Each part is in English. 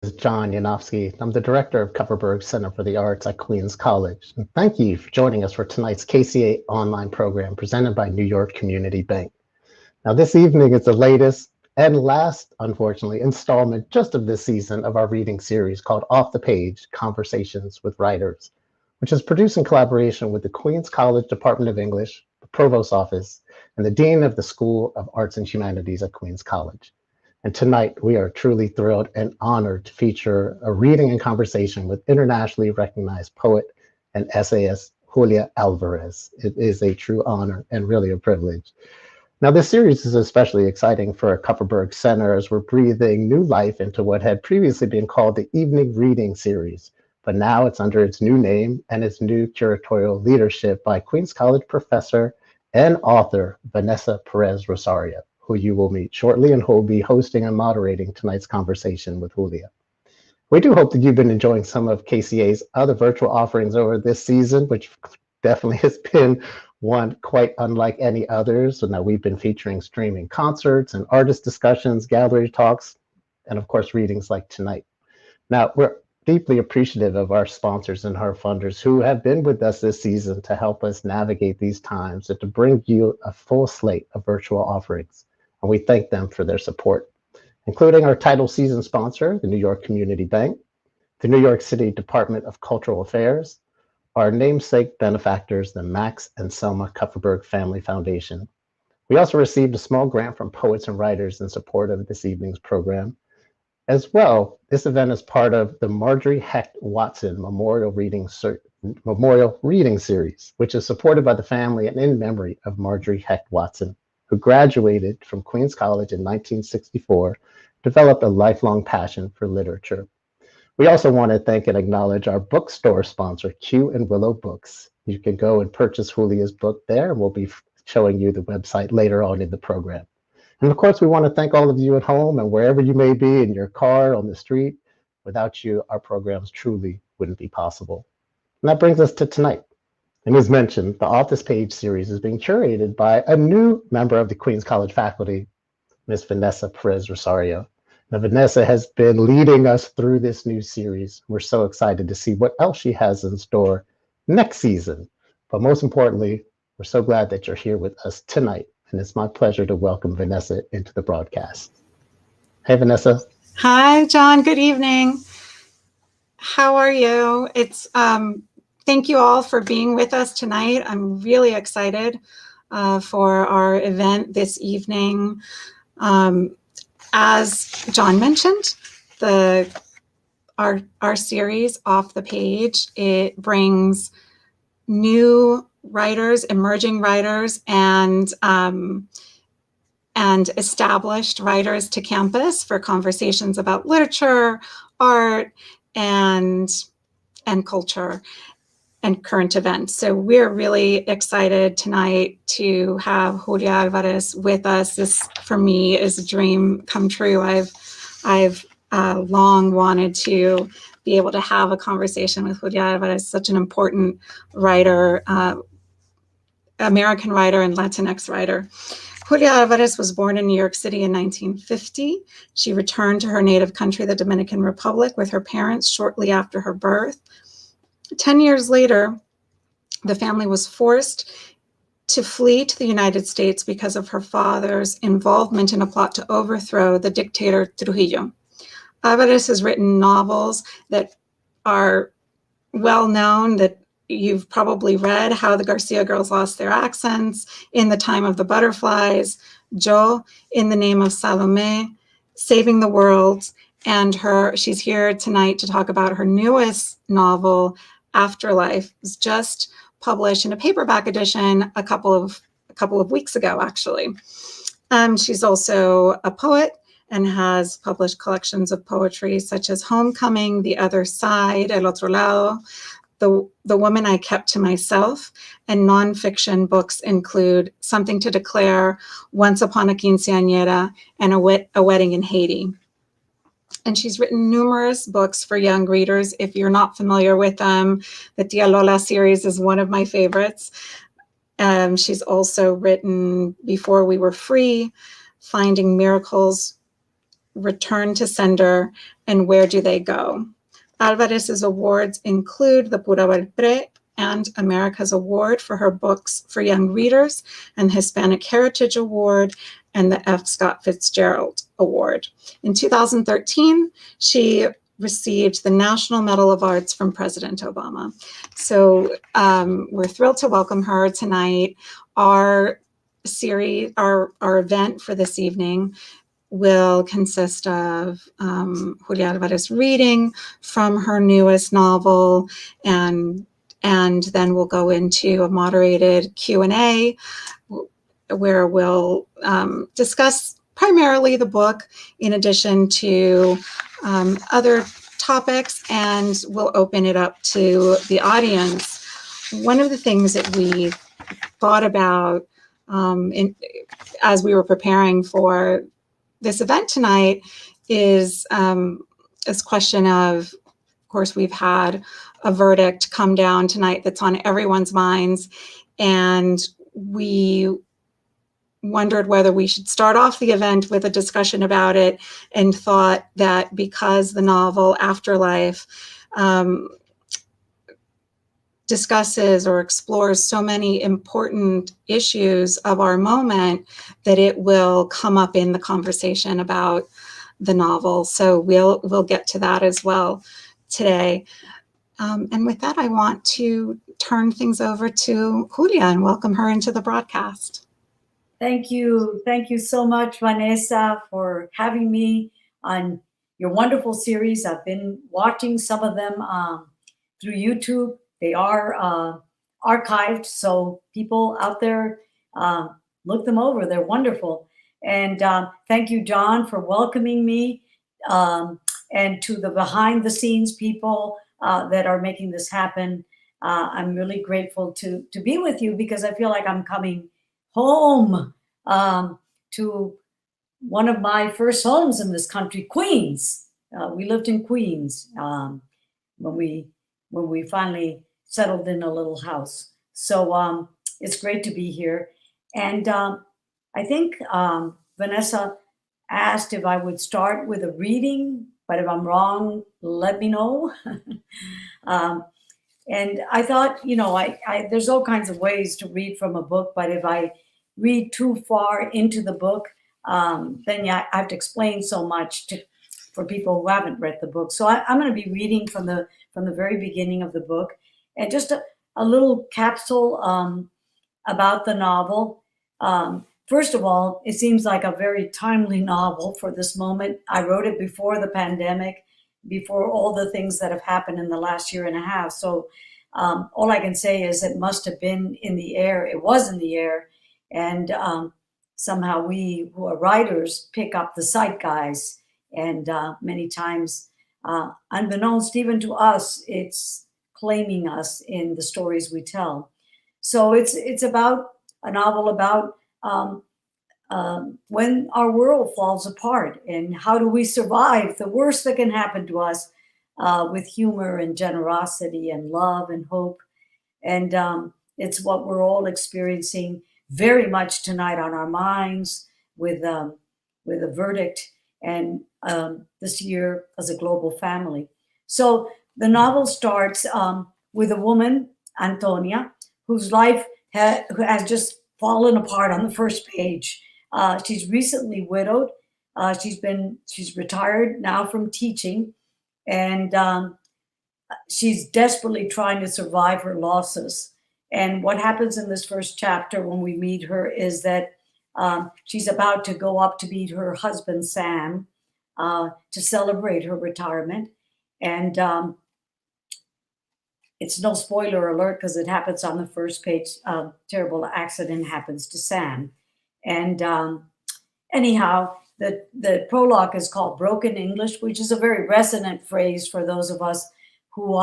Is John Yanofsky. I'm the director of Kupferberg Center for the Arts at Queens College. And thank you for joining us for tonight's KCA online program presented by New York Community Bank. Now, this evening is the latest and last, unfortunately, installment just of this season of our reading series called Off the Page, Conversations with Writers, which is produced in collaboration with the Queens College Department of English, the Provost's Office, and the Dean of the School of Arts and Humanities at Queens College. And tonight, we are truly thrilled and honored to feature a reading and conversation with internationally recognized poet and essayist Julia Alvarez. It is a true honor and really a privilege. Now, this series is especially exciting for Kupferberg Center as we're breathing new life into what had previously been called the Evening Reading Series, but now it's under its new name and its new curatorial leadership by Queens College professor and author Vanessa Pérez-Rosario, who you will meet shortly and who will be hosting and moderating tonight's conversation with Julia. We do hope that you've been enjoying some of KCA's other virtual offerings over this season, which definitely has been one quite unlike any others. So now we've been featuring streaming concerts and artist discussions, gallery talks, and of course, readings like tonight. Now, we're deeply appreciative of our sponsors and our funders who have been with us this season to help us navigate these times and to bring you a full slate of virtual offerings. And we thank them for their support, including our title season sponsor, the New York Community Bank, the New York City Department of Cultural Affairs, our namesake benefactors, the Max and Selma Kupferberg Family Foundation. We also received a small grant from poets and writers in support of this evening's program. As well, this event is part of the Marjorie Hecht Watson Memorial Reading Series, which is supported by the family and in memory of Marjorie Hecht Watson, who graduated from Queens College in 1964, developed a lifelong passion for literature. We also want to thank and acknowledge our bookstore sponsor, Q and Willow Books. You can go and purchase Julia's book there, and we'll be showing you the website later on in the program. And of course, we want to thank all of you at home and wherever you may be, in your car, on the street. Without you, our programs truly wouldn't be possible. And that brings us to tonight. And as mentioned, the Off This Page series is being curated by a new member of the Queens College faculty, Ms. Vanessa Pérez-Rosario. Now, Vanessa has been leading us through this new series. We're so excited to see what else she has in store next season. But most importantly, we're so glad that you're here with us tonight. And it's my pleasure to welcome Vanessa into the broadcast. Hey, Vanessa. Hi, John. Good evening. How are you? Thank you all for being with us tonight. I'm really excited for our event this evening. As John mentioned, our series Off the Page, it brings new writers, emerging writers, and established writers to campus for conversations about literature, art, and culture and current events. So we're really excited tonight to have Julia Alvarez with us. This, for me, is a dream come true. I've long wanted to be able to have a conversation with Julia Alvarez, such an important writer, American writer and Latinx writer. Julia Alvarez was born in New York City in 1950. She returned to her native country, the Dominican Republic, with her parents shortly after her birth. 10 years later, the family was forced to flee to the United States because of her father's involvement in a plot to overthrow the dictator Trujillo. Alvarez has written novels that are well known, that you've probably read: How the García Girls Lost Their Accents, In the Time of the Butterflies, Yo, In the Name of Salomé, Saving the World, and she's here tonight to talk about her newest novel, Afterlife. It was just published in a paperback edition a couple of weeks ago, actually. She's also a poet and has published collections of poetry such as Homecoming, The Other Side, El Otro Lado, The Woman I Kept to Myself, and nonfiction books include Something to Declare, Once Upon a Quinceañera, and a Wedding in Haiti. And she's written numerous books for young readers. If you're not familiar with them, the Tía Lola series is one of my favorites. She's also written Before We Were Free, Finding Miracles return to sender, and where do they go? Alvarez's awards include the Pura Belpré and Américas Award for her books for young readers, and the Hispanic Heritage Award, and the F. Scott Fitzgerald Award. In 2013, she received the National Medal of Arts from President Obama. So we're thrilled to welcome her tonight. Our series, our event for this evening will consist of Julia Alvarez reading from her newest novel, and then we'll go into a moderated Q&A where we'll discuss primarily the book in addition to other topics, and we'll open it up to the audience. One of the things that we thought about as we were preparing for this event tonight is this question of course, we've had a verdict come down tonight that's on everyone's minds, and we wondered whether we should start off the event with a discussion about it, and thought that because the novel Afterlife discusses or explores so many important issues of our moment, that it will come up in the conversation about the novel. So we'll get to that as well today. And with that, I want to turn things over to Julia and welcome her into the broadcast. Thank you. Thank you so much, Vanessa, for having me on your wonderful series. I've been watching some of them through YouTube. They are archived, so people out there, look them over. They're wonderful. And thank you, John, for welcoming me, and to the behind the scenes people that are making this happen. I'm really grateful to be with you, because I feel like I'm coming home to one of my first homes in this country, Queens. We lived in Queens when we finally settled in a little house. So it's great to be here. And I think Vanessa asked if I would start with a reading, but if I'm wrong, let me know. And I thought, there's all kinds of ways to read from a book, but if I read too far into the book, then I have to explain so much for people who haven't read the book. So I'm going to be reading from the very beginning of the book, and just a little capsule about the novel. First of all, it seems like a very timely novel for this moment. I wrote it before the pandemic, before all the things that have happened in the last year and a half. So all I can say is it must have been in the air. It was in the air. And somehow we who are writers pick up the zeitgeist. And many times, unbeknownst even to us, it's claiming us in the stories we tell. So it's about a novel about when our world falls apart, and how do we survive the worst that can happen to us with humor and generosity and love and hope. And it's what we're all experiencing very much tonight on our minds, with a verdict, and this year as a global family. So the novel starts with a woman, Antonia, whose life has just fallen apart on the first page. She's recently widowed. She's retired now from teaching, and she's desperately trying to survive her losses. And what happens in this first chapter when we meet her is that she's about to go up to meet her husband, Sam, to celebrate her retirement. And it's no spoiler alert, because it happens on the first page. Terrible accident happens to Sam. And anyhow, the prologue is called Broken English, which is a very resonant phrase for those of us who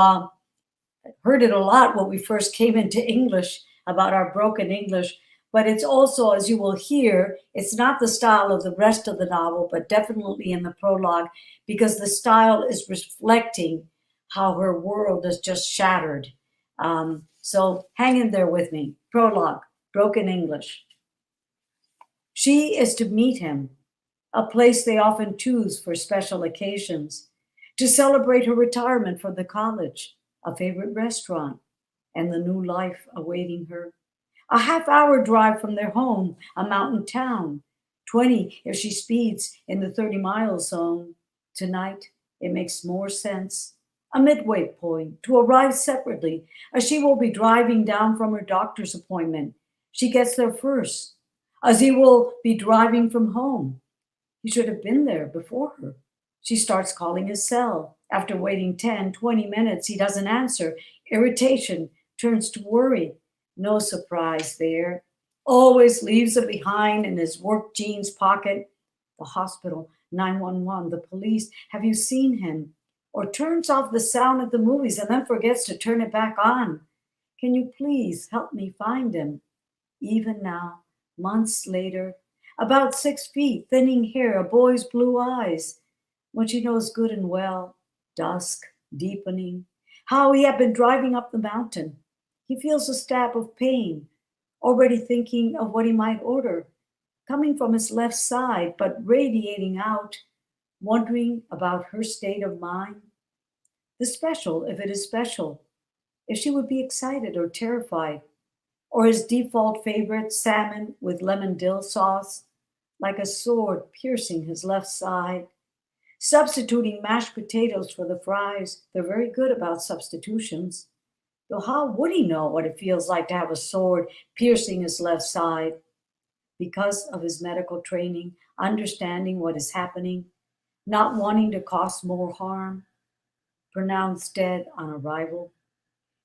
heard it a lot when we first came into English, about our broken English. But it's also, as you will hear, it's not the style of the rest of the novel, but definitely in the prologue, because the style is reflecting how her world is just shattered. So hang in there with me. Prologue, Broken English. She is to meet him. a place they often choose for special occasions, to celebrate her retirement from the college, a favorite restaurant, and the new life awaiting her. A half-hour drive from their home, a mountain town, 20 if she speeds in the 30-mile zone. Tonight, it makes more sense. A midway point to arrive separately, as she will be driving down from her doctor's appointment. She gets there first, as he will be driving from home. He should have been there before her. She starts calling his cell. After waiting 10, 20 minutes, he doesn't answer. Irritation turns to worry. No surprise there. Always leaves it behind in his work jeans pocket. The hospital, 911, the police, have you seen him? Or turns off the sound at the movies and then forgets to turn it back on. Can you please help me find him? Even now, months later, about 6 feet, thinning hair, a boy's blue eyes. When she knows good and well, dusk, deepening, how he had been driving up the mountain. He feels a stab of pain, already thinking of what he might order, coming from his left side, but radiating out, wondering about her state of mind. The special, if it is special, if she would be excited or terrified, or his default favorite, salmon with lemon dill sauce, like a sword piercing his left side. Substituting mashed potatoes for the fries, they're very good about substitutions. Though how would he know what it feels like to have a sword piercing his left side? Because of his medical training, understanding what is happening, not wanting to cause more harm, pronounced dead on arrival.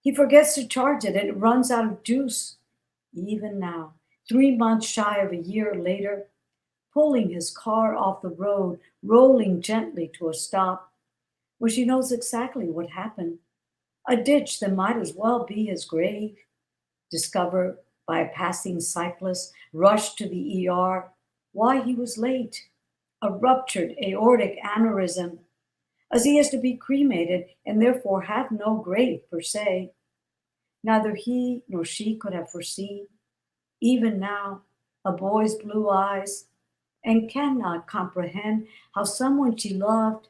He forgets to charge it and it runs out of juice. Even now, 3 months shy of a year later, pulling his car off the road, rolling gently to a stop, where she knows exactly what happened. A ditch that might as well be his grave, discovered by a passing cyclist, rushed to the ER, why he was late, a ruptured aortic aneurysm, as he is to be cremated and therefore have no grave per se. Neither he nor she could have foreseen, even now, a boy's blue eyes, and cannot comprehend how someone she loved,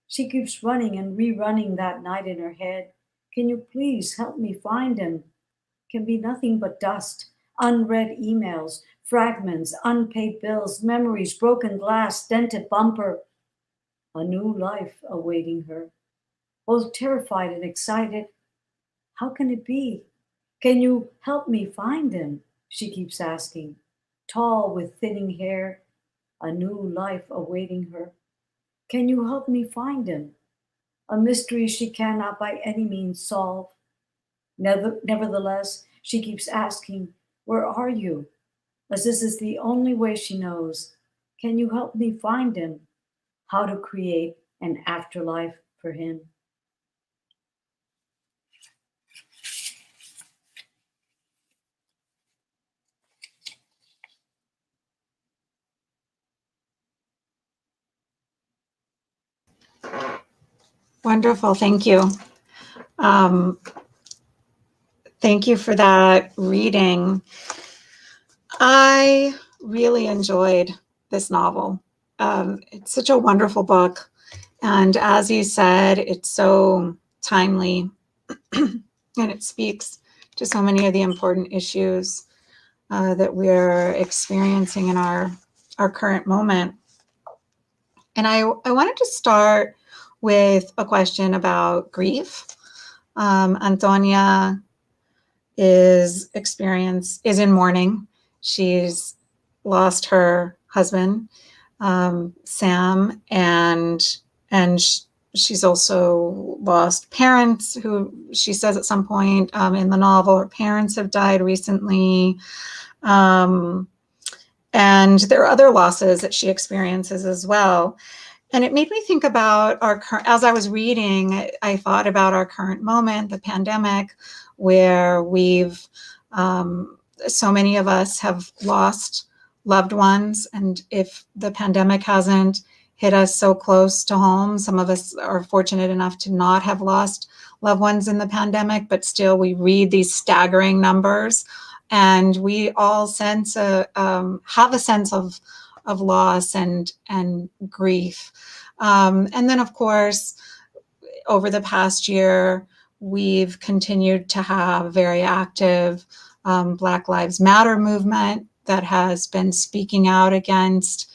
she keeps running and rerunning that night in her head. Can you please help me find him? Can be nothing but dust, unread emails, fragments, unpaid bills, memories, broken glass, dented bumper. A new life awaiting her, both terrified and excited. How can it be? Can you help me find him? She keeps asking. Tall with thinning hair, a new life awaiting her. Can you help me find him? A mystery she cannot by any means solve. Nevertheless, she keeps asking, where are you? As this is the only way she knows. Can you help me find him? How to create an afterlife for him. Wonderful. Thank you. Thank you for that reading. I really enjoyed this novel. It's such a wonderful book. And as you said, it's so timely and it speaks to so many of the important issues that we're experiencing in our current moment. And I wanted to start with a question about grief. Antonia is in mourning. She's lost her husband, Sam, and she's also lost parents who she says at some point in the novel, her parents have died recently. And there are other losses that she experiences as well. And it made me think about as I was reading, I thought about our current moment, the pandemic, where we've, so many of us have lost loved ones. And if the pandemic hasn't hit us so close to home, some of us are fortunate enough to not have lost loved ones in the pandemic, but still we read these staggering numbers and we all have a sense of loss and grief. And then, of course, over the past year, we've continued to have very active Black Lives Matter movement that has been speaking out against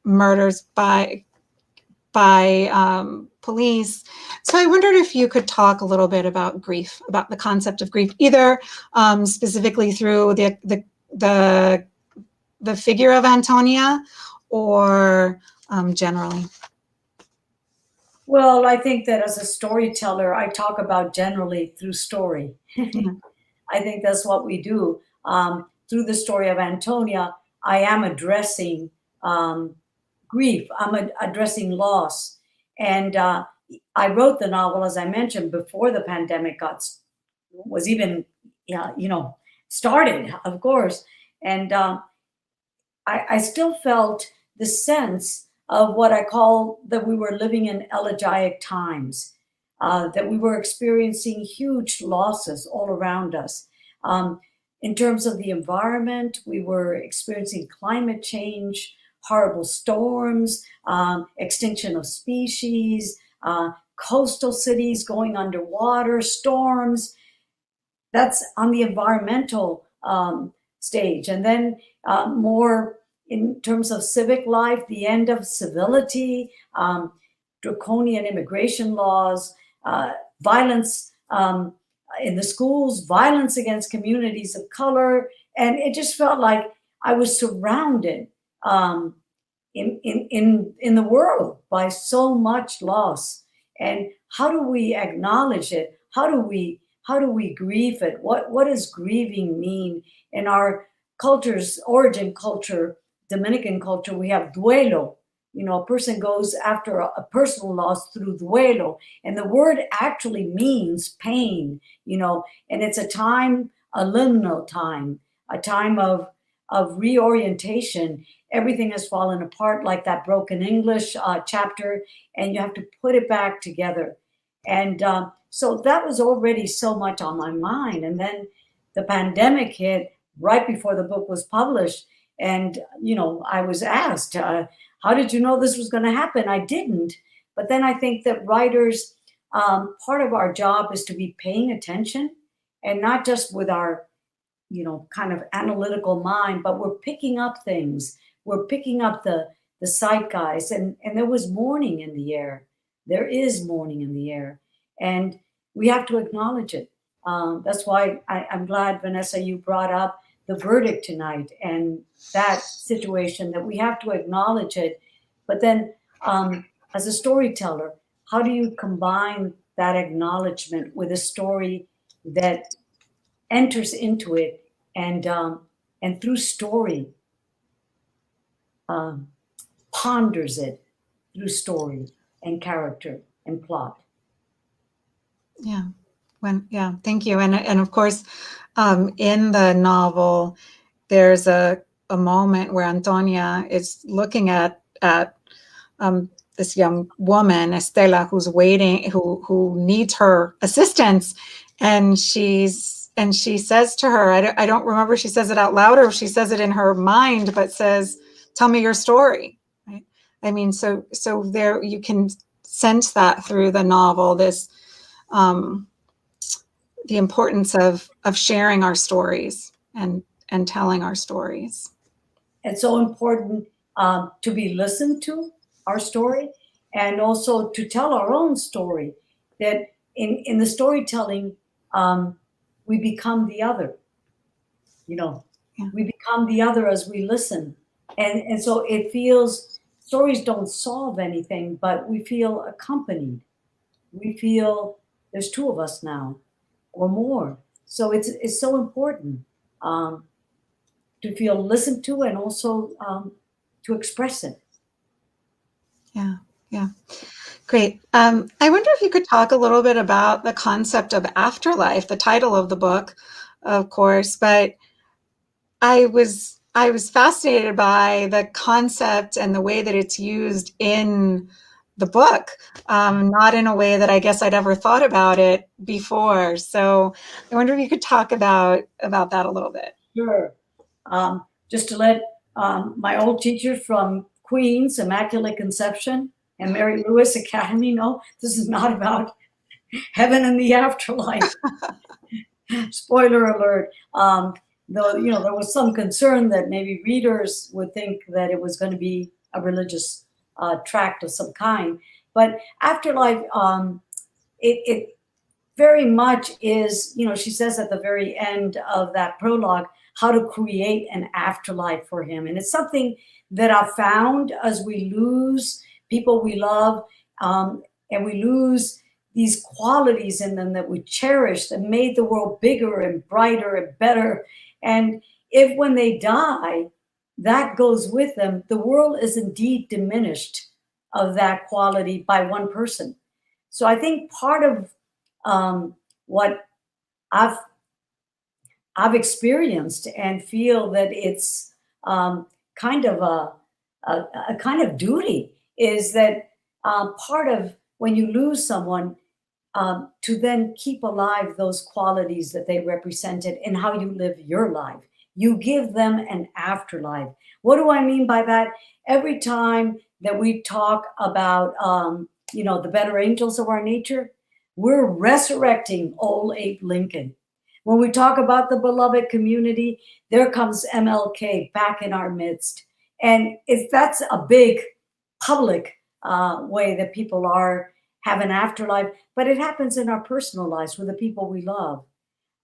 murders by police. So I wondered if you could talk a little bit about grief, about the concept of grief, either specifically through the figure of Antonia, or generally. Well, I think that as a storyteller, I talk about generally through story. I think that's what we do. Through the story of Antonia, I am addressing grief. I'm addressing loss. And I wrote the novel, as I mentioned, before the pandemic was even, started, of course. And I still felt the sense of what I call that we were living in elegiac times, that we were experiencing huge losses all around us. In terms of the environment, we were experiencing climate change, horrible storms, extinction of species, coastal cities going underwater, storms. That's on the environmental stage. And then more in terms of civic life, the end of civility, draconian immigration laws, violence in the schools, violence against communities of color. And it just felt like I was surrounded in the world by so much loss. And how do we acknowledge it? How do we grieve it? What does grieving mean? In our culture's origin culture, Dominican culture, we have duelo. A person goes after a personal loss through duelo. And the word actually means pain, and it's a time, a liminal time, a time of reorientation. Everything has fallen apart, like that broken English chapter, and you have to put it back together. And so that was already so much on my mind. And then the pandemic hit right before the book was published. And, I was asked, how did you know this was going to happen? I didn't. But then I think that writers, part of our job is to be paying attention, and not just with our, kind of analytical mind, but we're picking up things. We're picking up the zeitgeist. And there was mourning in the air. There is mourning in the air. And we have to acknowledge it. That's why I'm glad, Vanessa, you brought up the verdict tonight and that situation, that we have to acknowledge it. But then as a storyteller, how do you combine that acknowledgement with a story that enters into it and through story ponders it through story and character and plot? Yeah. Thank you. And of course, in the novel, there's a moment where Antonia is looking at this young woman, Estela, who's waiting, who needs her assistance, and she says to her, I don't remember if she says it out loud or if she says it in her mind, but says, "Tell me your story." Right? I mean, so there you can sense that through the novel, this. The importance of sharing our stories and telling our stories. It's so important to be listened to, our story, and also to tell our own story. That in the storytelling, we become the other. We become the other as we listen, and so it feels, stories don't solve anything, but we feel accompanied. We feel there's two of us now, or more. So it's so important to feel listened to, and also to express it. Yeah. Great. I wonder if you could talk a little bit about the concept of afterlife, the title of the book, of course, but I was fascinated by the concept and the way that it's used in the book, not in a way that I guess I'd ever thought about it before. So I wonder if you could talk about that a little bit. Sure. Just to let my old teacher from Queens, Immaculate Conception, and Mary Lewis Academy. No, this is not about heaven and the afterlife. Spoiler alert. Though, you know, there was some concern that maybe readers would think that it was going to be a religious tract of some kind. But Afterlife, it very much is, you know, she says at the very end of that prologue, how to create an afterlife for him. And it's something that I've found as we lose people we love, and we lose these qualities in them that we cherished and made the world bigger and brighter and better. And if when they die, that goes with them, the world is indeed diminished of that quality by one person. So I think part of what I've experienced and feel that it's kind of a kind of duty is that part of when you lose someone, to then keep alive those qualities that they represented in how you live your life. You give them an afterlife. What do I mean by that? Every time that we talk about, you know, the better angels of our nature, we're resurrecting old Abe Lincoln. When we talk about the beloved community, there comes MLK back in our midst. And that's a big public way that people have an afterlife, but it happens in our personal lives with the people we love.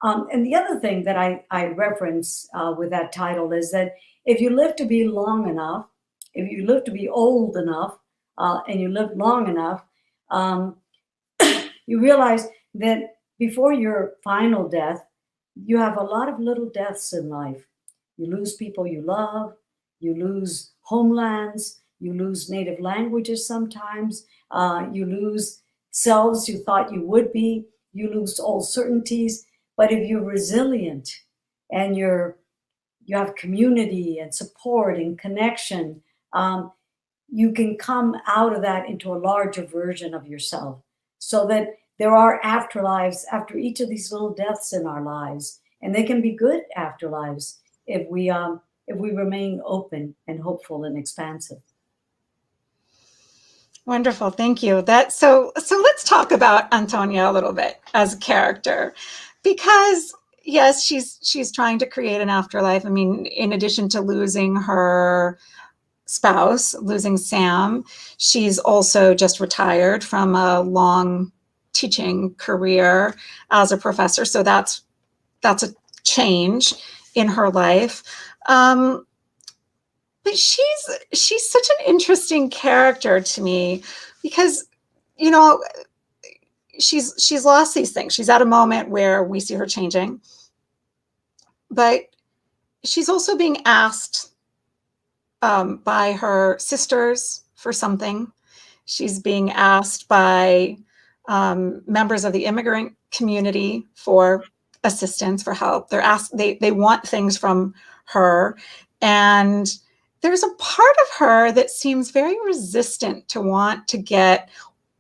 And the other thing that I reference with that title is that if you live to be long enough, if you live to be old enough, and you live long enough, you realize that before your final death, you have a lot of little deaths in life. You lose people you love, you lose homelands, you lose native languages sometimes, you lose selves you thought you would be, you lose old certainties. But if you're resilient and you have community and support and connection, you can come out of that into a larger version of yourself, so that there are afterlives after each of these little deaths in our lives, and they can be good afterlives if we remain open and hopeful and expansive. Wonderful, thank you. So let's talk about Antonia a little bit as a character, because yes, she's trying to create an afterlife. I mean, in addition to losing her spouse, losing Sam, she's also just retired from a long teaching career as a professor. So that's a change in her life. But she's such an interesting character to me because, you know, she's lost these things. She's at a moment where we see her changing, but she's also being asked by her sisters for something. She's being asked by members of the immigrant community for assistance, for help. They're asked, they want things from her, and there's a part of her that seems very resistant to want to get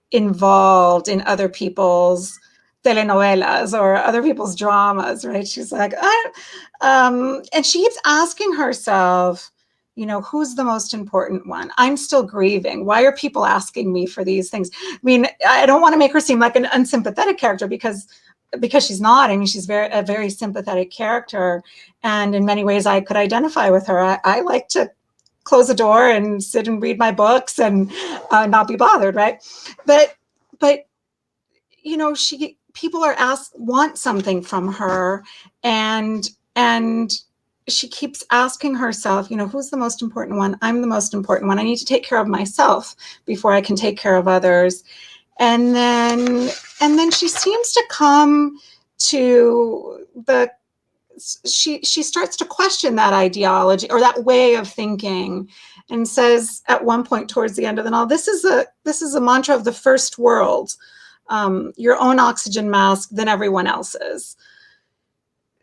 involved in other people's telenovelas or other people's dramas, right? She's like, and she keeps asking herself, you know, who's the most important one? I'm still grieving. Why are people asking me for these things? I mean, I don't want to make her seem like an unsympathetic character because she's not. I mean, she's a very sympathetic character. And in many ways, I could identify with her. I like to close the door and sit and read my books and not be bothered, right? But you know, people are want something from her, and she keeps asking herself, you know, who's the most important one? I'm the most important one. I need to take care of myself before I can take care of others. And then she seems to come to she starts to question that ideology or that way of thinking, and says at one point towards the end of the novel, this is a mantra of the first world, your own oxygen mask than everyone else's.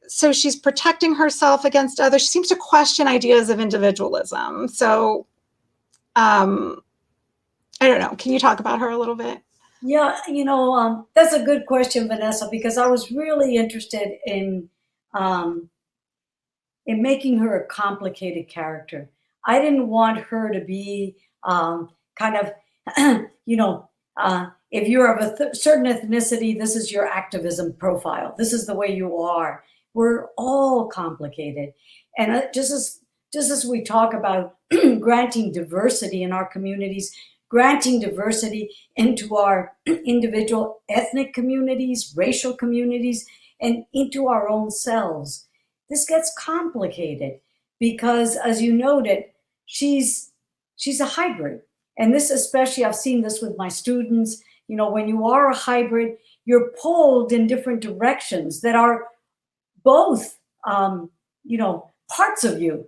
So she's protecting herself against others. She seems to question ideas of individualism. So I don't know. Can you talk about her a little bit? Yeah, you know, that's a good question, Vanessa, because I was really interested in making her a complicated character. I didn't want her to be kind of, if you're of a certain ethnicity, this is your activism profile. This is the way you are. We're all complicated. And just as we talk about granting diversity in our communities, granting diversity into our individual ethnic communities, racial communities, and into our own selves, this gets complicated because, as you noted, she's a hybrid. And this especially, I've seen this with my students, when you are a hybrid, you're pulled in different directions that are both, parts of you.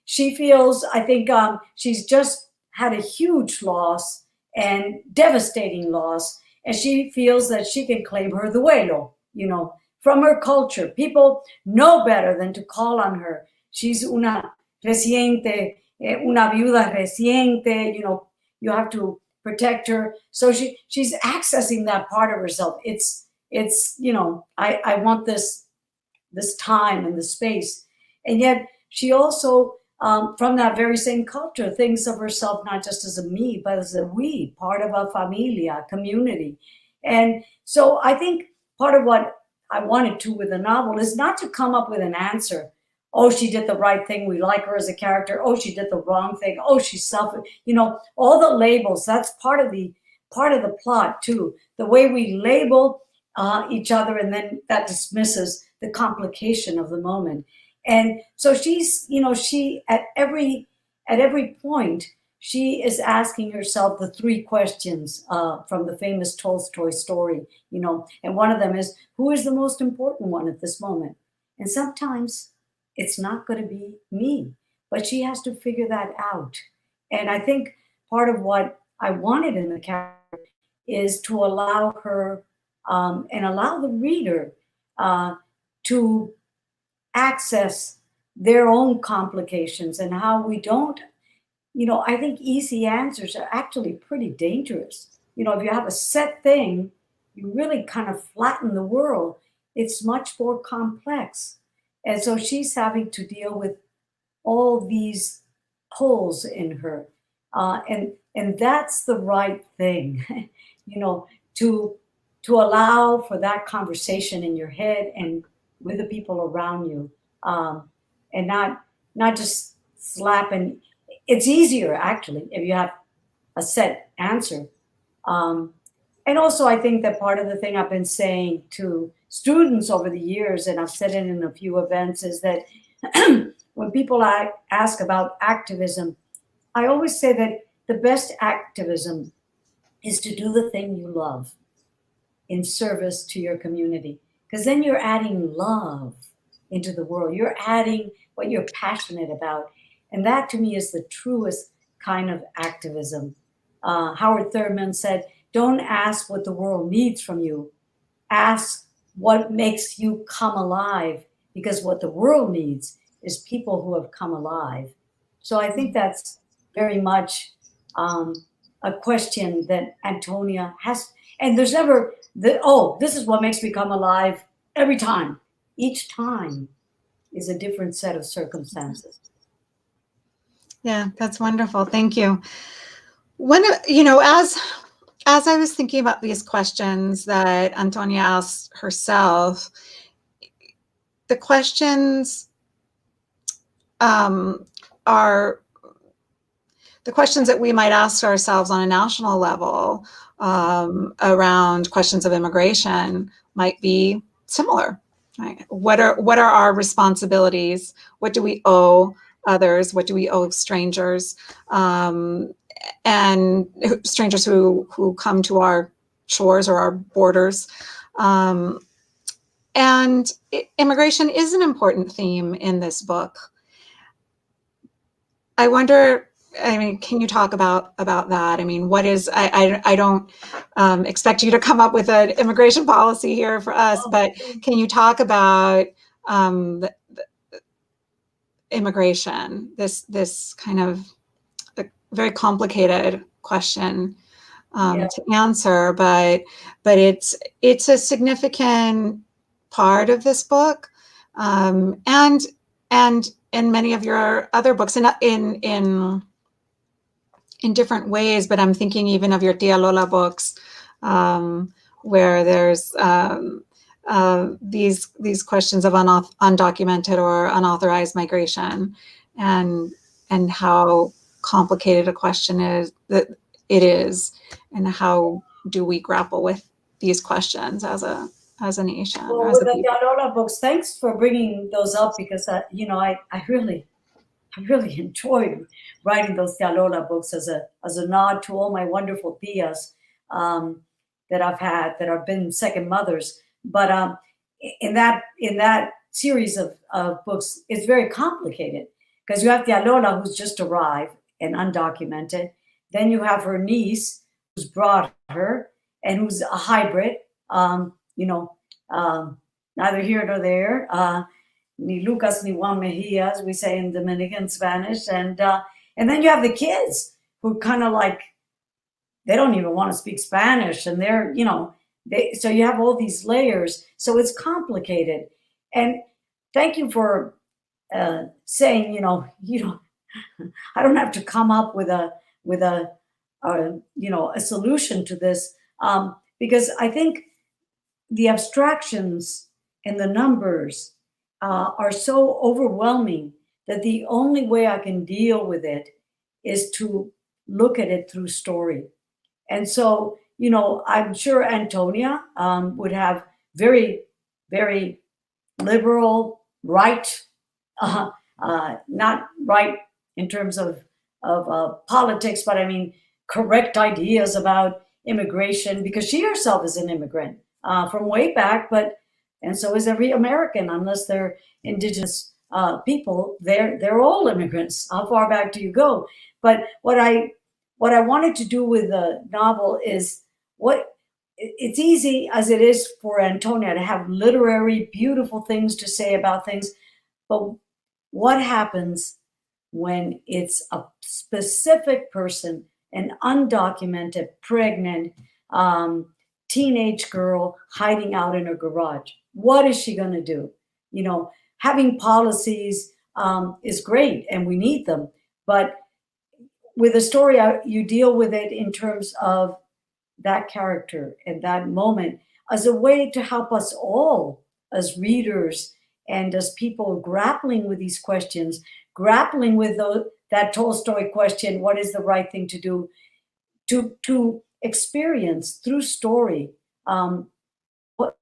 She feels, I think she's just had a huge loss and devastating loss. And she feels that she can claim her duelo, from her culture. People know better than to call on her. She's una viuda reciente, you have to protect her. So she's accessing that part of herself. It's I want this time and the space. And yet she also, from that very same culture, thinks of herself not just as a me, but as a we, part of a familia, a community. And so I think part of what I wanted to with the novel is not to come up with an answer. Oh, she did the right thing. We like her as a character. Oh, she did the wrong thing. Oh, she's selfish. All the labels, that's part of the plot too. The way we label each other, and then that dismisses the complication of the moment. And so she's, she at every point, she is asking herself the three questions from the famous Tolstoy story, and one of them is, who is the most important one at this moment? And sometimes it's not going to be me, but she has to figure that out. And I think part of what I wanted in the character is to allow her and allow the reader to access their own complications and how we don't, I think easy answers are actually pretty dangerous. If you have a set thing, you really kind of flatten the world. It's much more complex. And so she's having to deal with all these holes in her. And that's the right thing, to allow for that conversation in your head and with the people around you, and not just slapping. It's easier actually if you have a set answer. And also I think that part of the thing I've been saying to students over the years, and I've said it in a few events, is that when people ask about activism, I always say that the best activism is to do the thing you love in service to your community, because then you're adding love into the world. You're adding what you're passionate about. And that to me is the truest kind of activism. Howard Thurman said, don't ask what the world needs from you. Ask what makes you come alive, because what the world needs is people who have come alive. So I think that's very much a question that Antonia has. And there's never, this is what makes me come alive every time. Each time is a different set of circumstances. Yeah, that's wonderful. Thank you. As I was thinking about these questions that Antonia asked herself, the questions are the questions that we might ask ourselves on a national level around questions of immigration might be similar. Right? What are our responsibilities? What do we owe others? What do we owe strangers? And strangers who come to our shores or our borders. And immigration is an important theme in this book. I wonder, can you talk about that? What is, I don't expect you to come up with an immigration policy here for us, but can you talk about the immigration, this kind of a very complicated question to answer, but it's a significant part of this book. And And in many of your other books, and in different ways, but I'm thinking even of your Tía Lola books, where there's these questions of undocumented or unauthorized migration, and how complicated a question is that it is, and how do we grapple with these questions as a nation? Well, or as with a the people? Tía Lola books, thanks for bringing those up, because I really enjoyed writing those Tía Lola books as a nod to all my wonderful tias that I've had, that have been second mothers. But in that series of books, it's very complicated, because you have Tía Lola, who's just arrived and undocumented. Then you have her niece, who's brought her, and who's a hybrid. Neither here nor there. Ni Lucas ni Juan Mejia, as we say in Dominican Spanish, and then you have the kids, who kind of like, they don't even want to speak Spanish, and they're, so you have all these layers, so it's complicated. And thank you for saying, I don't have to come up with a solution to this, because I think the abstractions and the numbers are so overwhelming that the only way I can deal with it is to look at it through story. And so, I'm sure Antonia would have very, very liberal, right, not right in terms of politics, but I mean, correct ideas about immigration, because she herself is an immigrant from way back, and so is every American, unless they're indigenous people. They're all immigrants. How far back do you go? But what I wanted to do with the novel is, it's easy as it is for Antonia to have literary, beautiful things to say about things, but what happens when it's a specific person, an undocumented, pregnant, teenage girl hiding out in her garage? What is she going to do? Having policies is great, and we need them. But with a story, you deal with it in terms of that character and that moment, as a way to help us all as readers and as people grappling with these questions, grappling with that Tolstoy question, what is the right thing to do, to experience through story what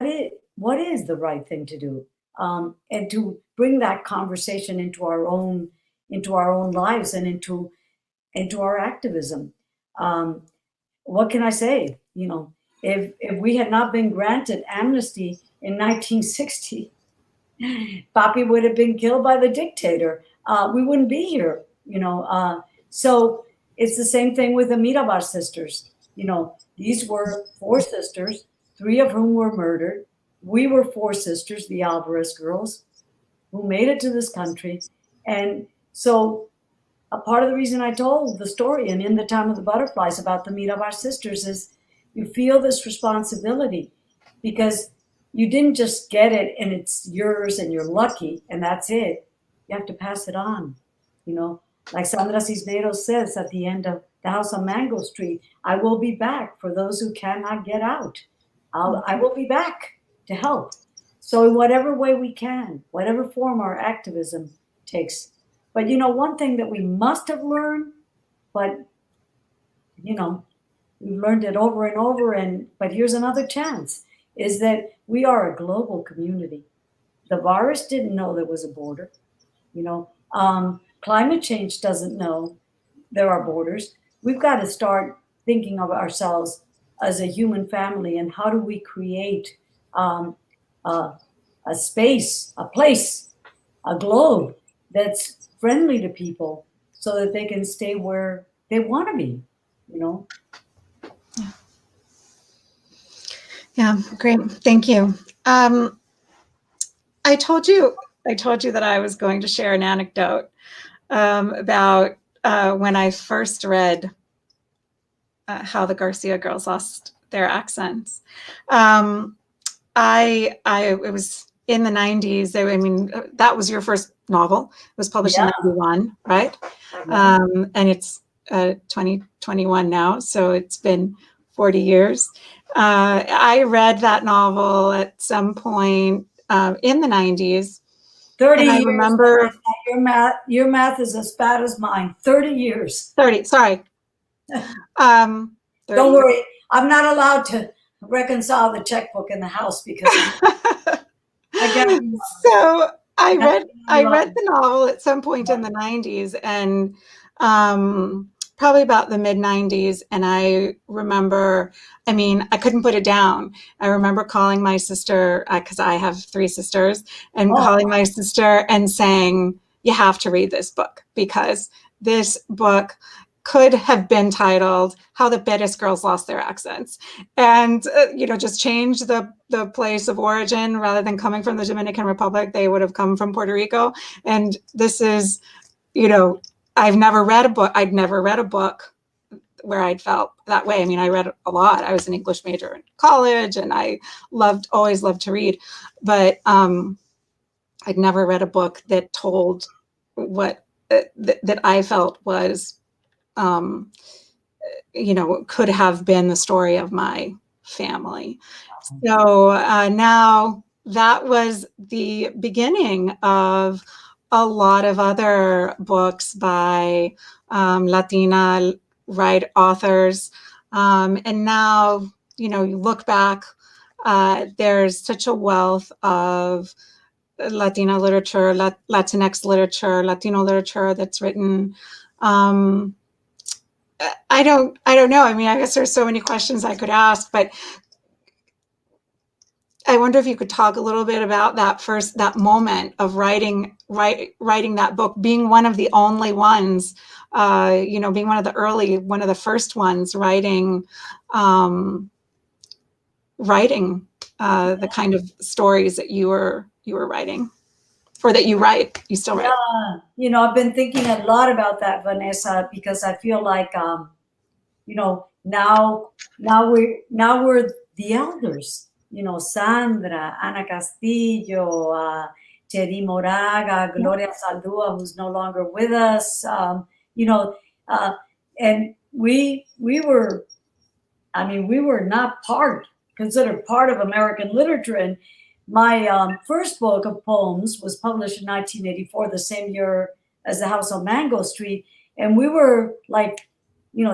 is the right thing to do, and to bring that conversation into our own lives and into our activism. What can I say? If we had not been granted amnesty in 1960, Papi would have been killed by the dictator. We wouldn't be here. So it's the same thing with the Mirabar sisters. These were 4 sisters, 3 of whom were murdered. We were 4 sisters, the Alvarez girls, who made it to this country. And so a part of the reason I told the story and In the Time of the Butterflies about the Mirabar sisters is you feel this responsibility, because you didn't just get it and it's yours and you're lucky and that's it. You have to pass it on. Like Sandra Cisneros says at the end of The House on Mango Street, I will be back for those who cannot get out. I will be back to help. So in whatever way we can, whatever form our activism takes. But one thing that we must have learned, but we've learned it over and over, but here's another chance, is that we are a global community. The virus didn't know there was a border. Climate change doesn't know there are borders. We've got to start thinking of ourselves as a human family, and how do we create a space, a place, a globe that's friendly to people, so that they can stay where they want to be. Yeah, great. Thank you. I told you that I was going to share an anecdote about when I first read how the García girls lost their accents. It was in the 90s, I mean, that was your first novel. It was published in 91, right? And it's 2021 now, so it's been 40 years. I read that novel at some point in the 90s. 30 and I years. remember your math is as bad as mine. 30 years. 30, sorry. 30. Don't worry. I'm not allowed to reconcile the checkbook in the house because I got so I read the novel at some point in the 90s, and probably about the mid 90s. And I remember, I mean, I couldn't put it down. I remember calling my sister, because I have 3 sisters, and calling my sister and saying, you have to read this book, because this book could have been titled How the Bettis Girls Lost Their Accents, and just change the place of origin. Rather than coming from the Dominican Republic, they would have come from Puerto Rico. And this is, I'd never read a book where I'd felt that way. I mean, I read a lot. I was an English major in college, and I always loved to read, but I'd never read a book that told what that I felt was could have been the story of my family. So now that was the beginning of a lot of other books by Latina authors. And now, you look back, there's such a wealth of Latina literature, Latinx literature, Latino literature that's written. I don't know. I mean, I guess there's so many questions I could ask, but I wonder if you could talk a little bit about that moment of writing that book, being one of the only ones, being one of the first ones writing the kind of stories that you were writing, or that you still write. Yeah, I've been thinking a lot about that, Vanessa, because I feel like, now we're the elders. Sandra, Ana Castillo, Teddy Moraga, Gloria Saldúa, who's no longer with us. And we were not considered part of American literature. And my first book of poems was published in 1984, the same year as The House on Mango Street. And we were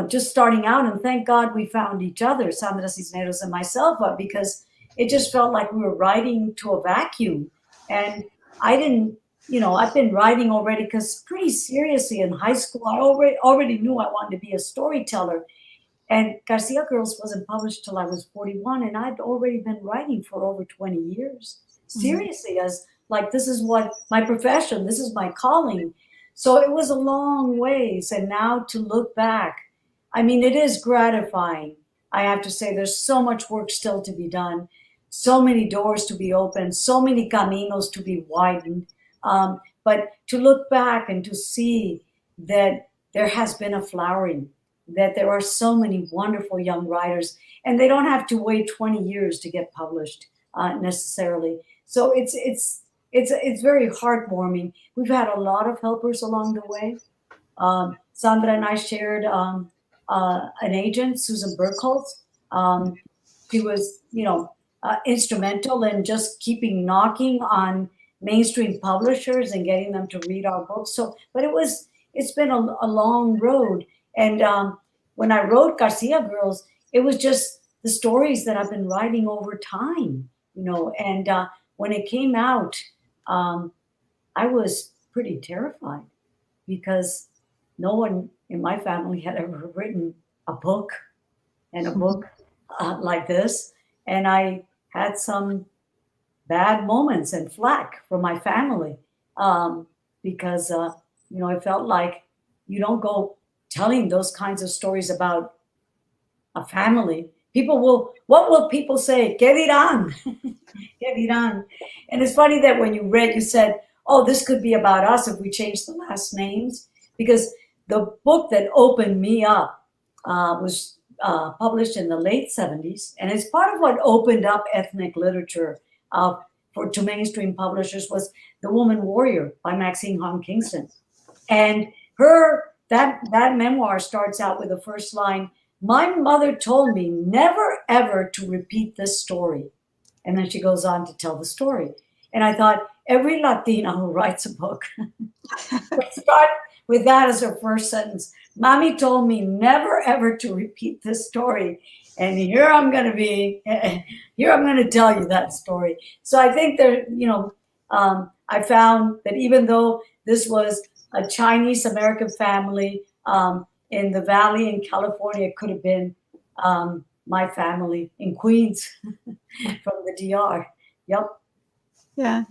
just starting out, and thank God we found each other, Sandra Cisneros and myself, because it just felt like we were writing to a vacuum. And I didn't, I've been writing already, because pretty seriously in high school, I already knew I wanted to be a storyteller. And García Girls wasn't published till I was 41, and I'd already been writing for over 20 years. Seriously, as this is what my profession, this is my calling. So it was a long ways. And now to look back, I mean, it is gratifying. I have to say, there's so much work still to be done, so many doors to be opened, so many caminos to be widened. But to look back and to see that there has been a flowering, that there are so many wonderful young writers, and they don't have to wait 20 years to get published necessarily. So it's very heartwarming. We've had a lot of helpers along the way. Sandra and I shared an agent, Susan Burkholz. She was, instrumental in just keeping knocking on mainstream publishers and getting them to read our books. So, but it's been a long road. And when I wrote García Girls, it was just the stories that I've been writing over time, and when it came out, I was pretty terrified, because no one in my family had ever written a book like this. And I had some bad moments and flack from my family, because, I felt like you don't go telling those kinds of stories about a family. What will people say? ¿Qué dirán? ¿Qué dirán? And it's funny that when you said, oh, this could be about us if we change the last names, because the book that opened me up was published in the late 70s. And it's part of what opened up ethnic literature. to mainstream publishers was The Woman Warrior by Maxine Hong Kingston. And that memoir starts out with the first line, "My mother told me never ever to repeat this story." And then she goes on to tell the story. And I thought every Latina who writes a book would start with that as her first sentence. "Mommy told me never ever to repeat this story. And here I'm going to tell you that story." So I think there, I found that even though this was a Chinese American family in the Valley in California, it could have been my family in Queens from the DR. Yep. Yeah.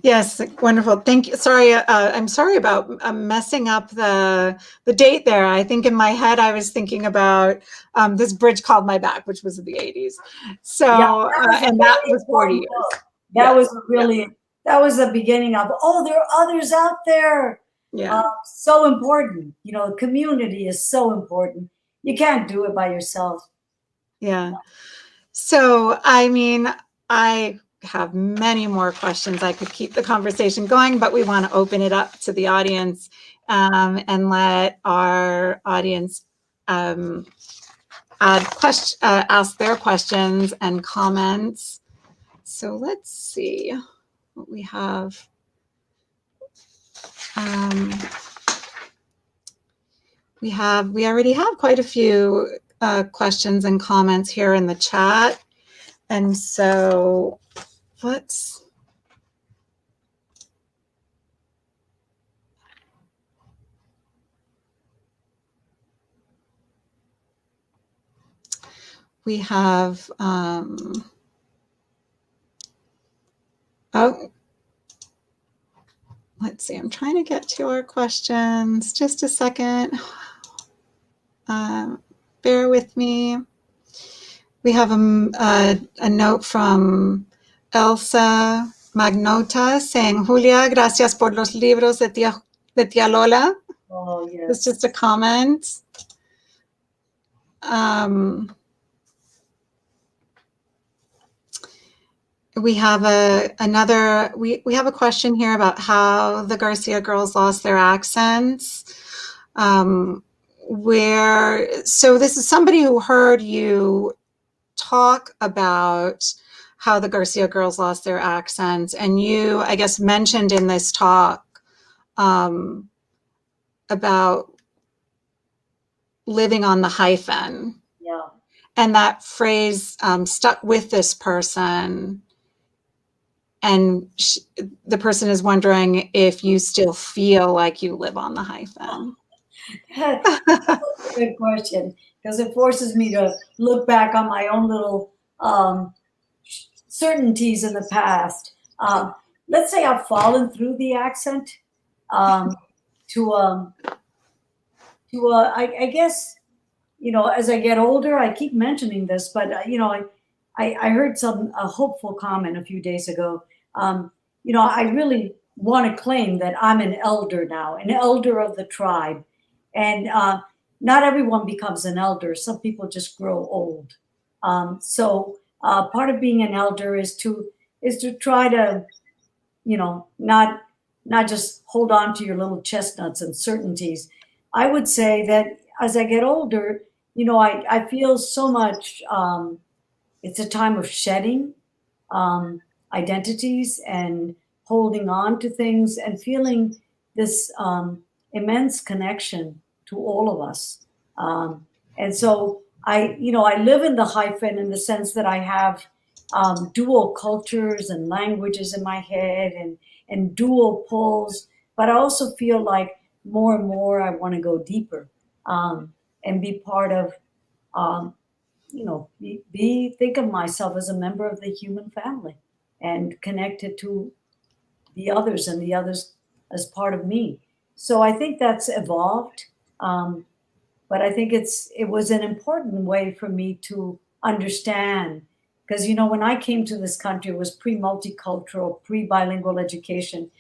Yes. Wonderful. Thank you. Sorry. I'm sorry about messing up the date there. I think in my head, I was thinking about this bridge called My Back, which was in the 80s. So, yeah, that was 40 years. That was really, that was the beginning of, there are others out there. Yeah. So important. Community is so important. You can't do it by yourself. Yeah. So, I mean, I have many more questions. I could keep the conversation going, but we want to open it up to the audience and let our audience ask their questions and comments. So let's see what we have. We already have quite a few questions and comments here in the chat. And so we have, let's see, I'm trying to get to our questions. Just a second. Bear with me. We have a note from Elsa Magnota saying, "Julia, gracias por los libros de Tía Lola." Oh, yes. It's just a comment. We have we have a question here about how the Garcia girls lost their accents. So this is somebody who heard you talk about how the Garcia girls lost their accents, and you, I guess, mentioned in this talk about living on the hyphen. Yeah. And that phrase stuck with this person. And the person is wondering if you still feel like you live on the hyphen. That's a good question, because it forces me to look back on my own little certainties in the past. Let's say I've fallen through the accent I guess, as I get older, I keep mentioning this, but I heard a hopeful comment a few days ago. I really want to claim that I'm an elder now, an elder of the tribe. And not everyone becomes an elder. Some people just grow old. So part of being an elder is to try to, not just hold on to your little chestnuts and certainties. I would say that as I get older, I feel so much, it's a time of shedding identities and holding on to things and feeling this immense connection to all of us. And so I live in the hyphen in the sense that I have dual cultures and languages in my head and dual pulls, but I also feel like more and more I want to go deeper and be part of, think of myself as a member of the human family and connected to the others and the others as part of me. So I think that's evolved. But I think it was an important way for me to understand, because, when I came to this country, it was pre-multicultural, pre-bilingual education.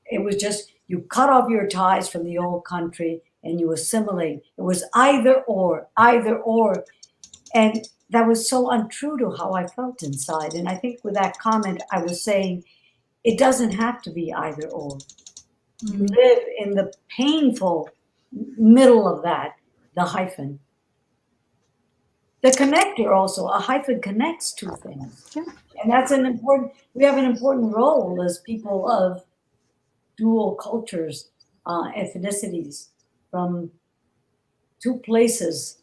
It was just, you cut off your ties from the old country and you assimilate. It was either or. And that was so untrue to how I felt inside. And I think with that comment, I was saying, it doesn't have to be either or. You Mm. live in the painful middle of that, the hyphen. The connector also, a hyphen connects two things. Yeah. And that's we have an important role as people of dual cultures, ethnicities from two places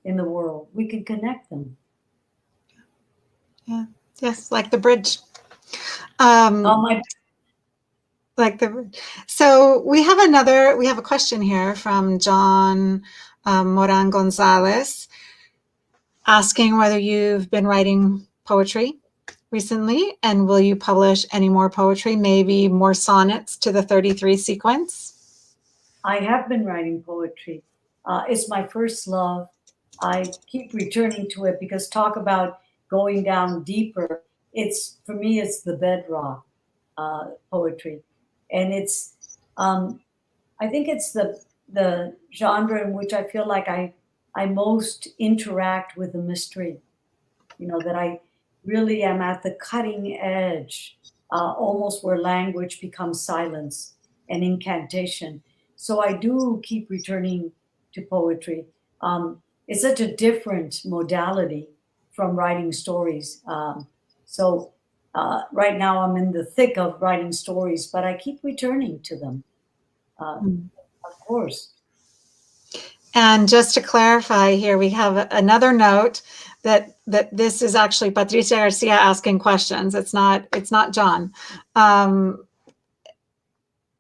in the world. We can connect them. Yeah. Yes, like the bridge. Like the, so we have a question here from John Moran Gonzalez asking whether you've been writing poetry recently, and will you publish any more poetry, maybe more sonnets to the 33 sequence? I have been writing poetry. It's my first love. I keep returning to it because talk about going down deeper. For me, it's the bedrock, poetry. And I think it's the genre in which I feel like I most interact with the mystery, that I really am at the cutting edge, almost where language becomes silence and incantation. So I do keep returning to poetry. It's such a different modality from writing stories. So right now I'm in the thick of writing stories, but I keep returning to them, of course. And just to clarify here, we have another note that this is actually Patricia Garcia asking questions. It's not John.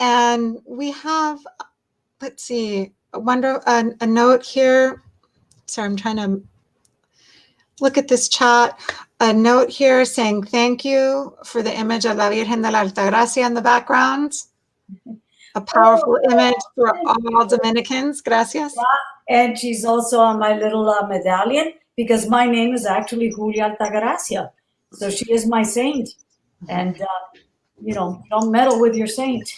And we have, let's see, a note here. Sorry, I'm trying to look at this chat. A note here saying thank you for the image of La Virgen de la Altagracia in the background. A powerful image for all Dominicans. Gracias. And she's also on my little medallion because my name is actually Julia Altagracia. So she is my saint. And, don't meddle with your saint.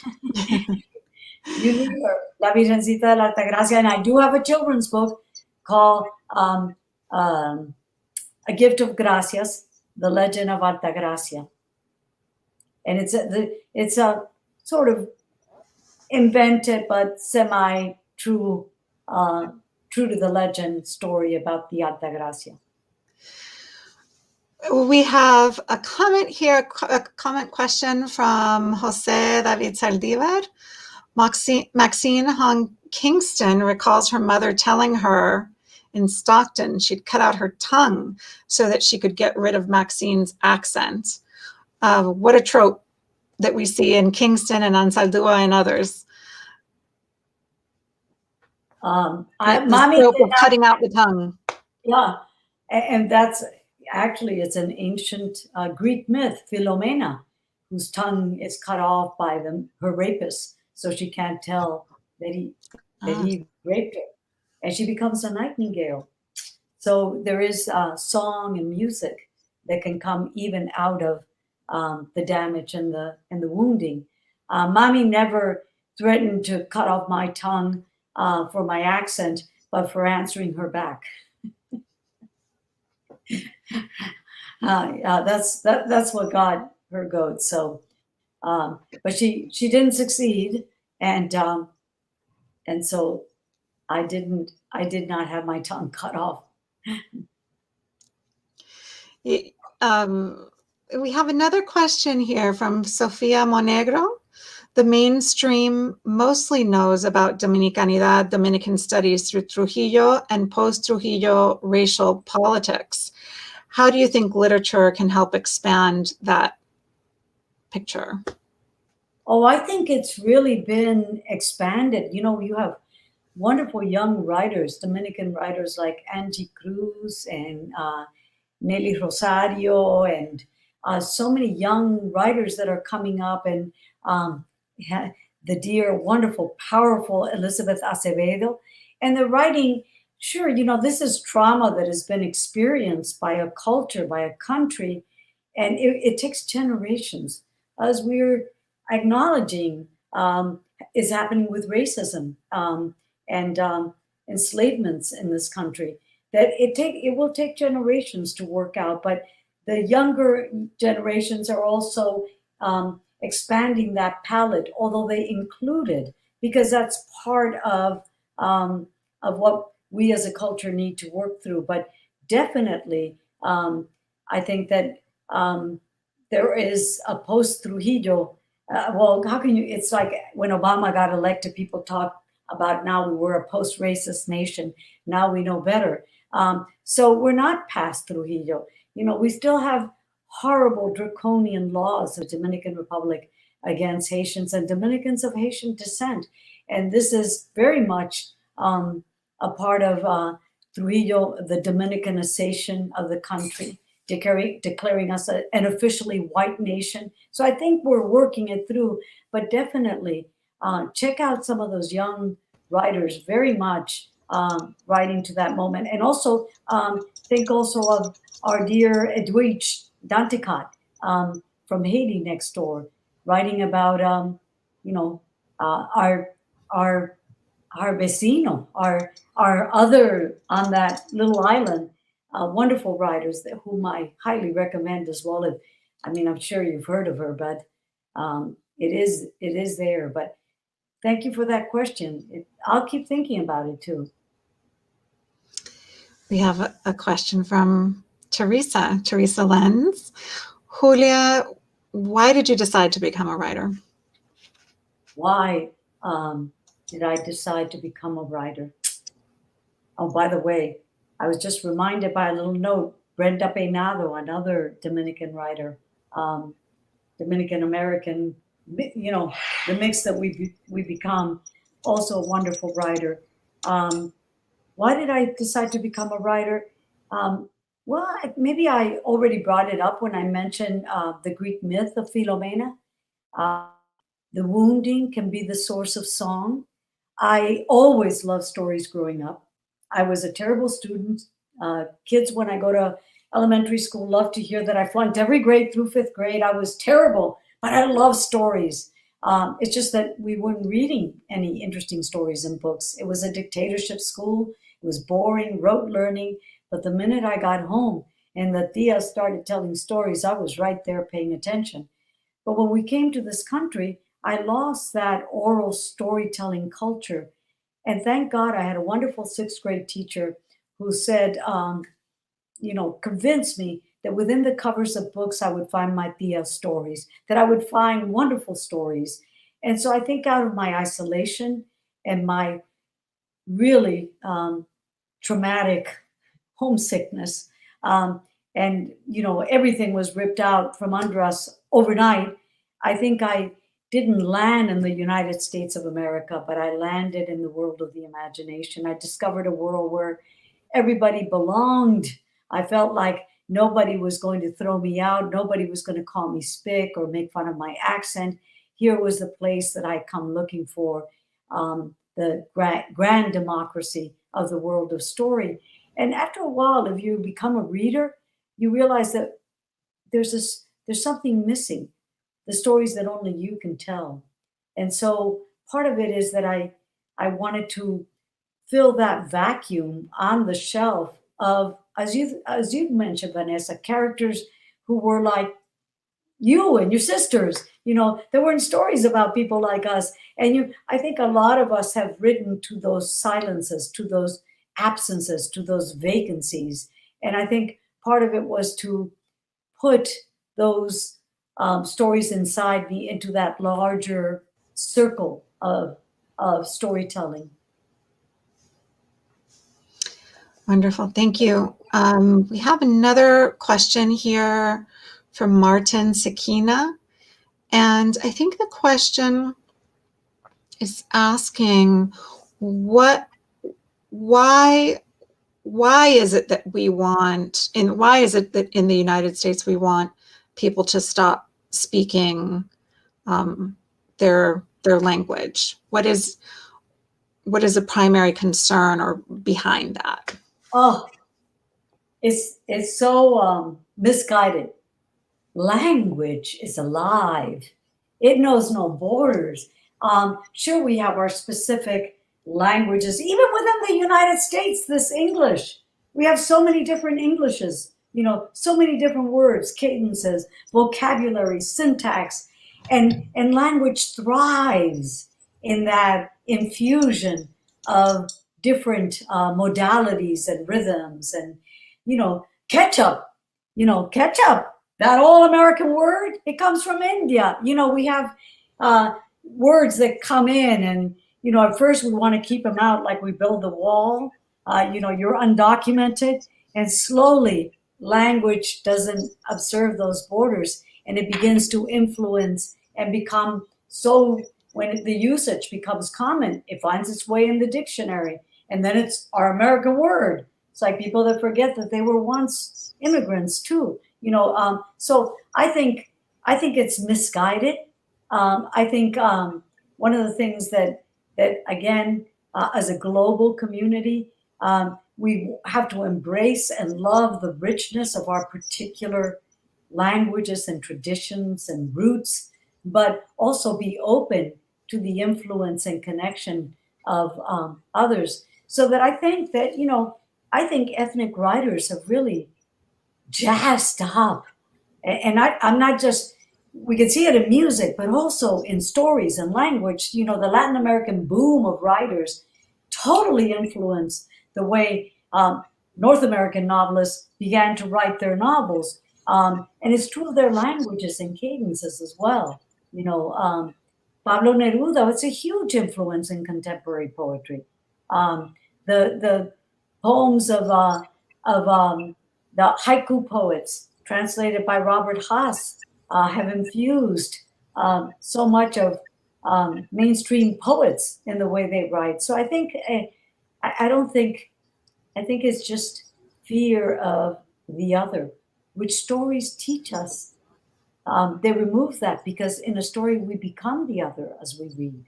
You need her, La Virgencita de la Altagracia. And I do have a children's book called A Gift of Gracias, The Legend of Altagracia. And it's a sort of invented but semi-true, true to the legend story about the Altagracia. We have a comment here, a comment question from Jose David Saldivar. Maxine Hong Kingston recalls her mother telling her in Stockton she'd cut out her tongue so that she could get rid of Maxine's accent. What a trope that we see in Kingston and Ansaldúa and others. Mommy trope of cutting out the tongue. Yeah, and that's actually, it's an ancient Greek myth, Philomena, whose tongue is cut off by her rapist, so she can't tell that he raped her, and she becomes a nightingale. So there is song and music that can come even out of the damage and the wounding. Mommy never threatened to cut off my tongue for my accent, but for answering her back. That's what got her goat. So, but she didn't succeed, and so I did not have my tongue cut off. We have another question here from Sofia Monegro. The mainstream mostly knows about Dominicanidad, Dominican studies through Trujillo and post-Trujillo racial politics. How do you think literature can help expand that picture? Oh, I think it's really been expanded. You have wonderful young writers, Dominican writers like Angie Cruz and Nelly Rosario, and so many young writers that are coming up, and the dear, wonderful, powerful Elizabeth Acevedo. And they're writing, sure, this is trauma that has been experienced by a culture, by a country, and it takes generations, as we're acknowledging is happening with racism and enslavements in this country, that it will take generations to work out. But the younger generations are also expanding that palette, although they included, because that's part of what we as a culture need to work through. But definitely, I think that there is a post Trujillo. Well, how can you? It's like when Obama got elected, people talk about now we're a post-racist nation. Now we know better. So we're not past Trujillo. We still have horrible draconian laws of Dominican Republic against Haitians and Dominicans of Haitian descent. And this is very much a part of Trujillo, the Dominicanization of the country, declaring us an officially white nation. So I think we're working it through, but definitely check out some of those young writers, very much writing to that moment. And also think also of our dear Edwidge Danticat from Haiti next door, writing about our vecino, our other on that little island, wonderful writers whom I highly recommend as well. I'm sure you've heard of her, but it is there. But thank you for that question. I'll keep thinking about it too. We have a question from Teresa Lenz. Julia, why did you decide to become a writer? Why did I decide to become a writer? Oh, by the way, I was just reminded by a little note, Brenda Peinado, another Dominican writer, Dominican American, the mix that we become, also a wonderful writer. Why did I decide to become a writer? Well, maybe I already brought it up when I mentioned the Greek myth of Philomena. The wounding can be the source of song. I always loved stories growing up. I was a terrible student. Kids, when I go to elementary school, love to hear that I flunked every grade through 5th grade. I was terrible, but I love stories. It's just that we weren't reading any interesting stories in books. It was a dictatorship school. It was boring, rote learning. But the minute I got home and the Tia started telling stories, I was right there paying attention. But when we came to this country, I lost that oral storytelling culture. And thank God I had a wonderful 6th grade teacher who said, convinced me that within the covers of books, I would find my Tia stories, that I would find wonderful stories. And so I think out of my isolation and my really traumatic homesickness, and everything was ripped out from under us overnight, I think I didn't land in the United States of America, but I landed in the world of the imagination. I discovered a world where everybody belonged. I felt like nobody was going to throw me out. Nobody was going to call me spick or make fun of my accent. Here was the place that I come looking for, the grand democracy of the world of story. And after a while, if you become a reader, you realize that there's something missing, the stories that only you can tell. And so part of it is that I wanted to fill that vacuum on the shelf of, as you mentioned, Vanessa, characters who were like you and your sisters. There weren't stories about people like us. And I think a lot of us have written to those silences, to those absences, to those vacancies. And I think part of it was to put those stories inside me into that larger circle of storytelling. Wonderful. Thank you. We have another question here from Martin Sakina. And I think the question is asking why is it that we want, and why is it that in the United States we want people to stop speaking their language? What is a primary concern or behind that? Oh, it's so misguided. Language is alive. It knows no borders. Sure, we have our specific languages, even within the United States, this English. We have so many different Englishes, so many different words, cadences, vocabulary, syntax. And language thrives in that infusion of different modalities and rhythms. And ketchup, ketchup, that all American word, it comes from India. We have words that come in, and at first we want to keep them out, like we build the wall. You're undocumented, and slowly language doesn't observe those borders, and it begins to influence and become so. When the usage becomes common, it finds its way in the dictionary, and then it's our American word. It's like people that forget that they were once immigrants too. So I think it's misguided. I think one of the things that again, as a global community, we have to embrace and love the richness of our particular languages and traditions and roots, but also be open to the influence and connection of others. So that I think that, I think ethnic writers have really jazzed up. And I'm not just, we can see it in music, but also in stories and language. The Latin American boom of writers totally influenced the way North American novelists began to write their novels. And it's true of their languages and cadences as well. Pablo Neruda, it's a huge influence in contemporary poetry. The poems of the haiku poets, translated by Robert Haas, have infused so much of mainstream poets in the way they write. So I think I think it's just fear of the other, which stories teach us. They remove that, because in a story we become the other as we read.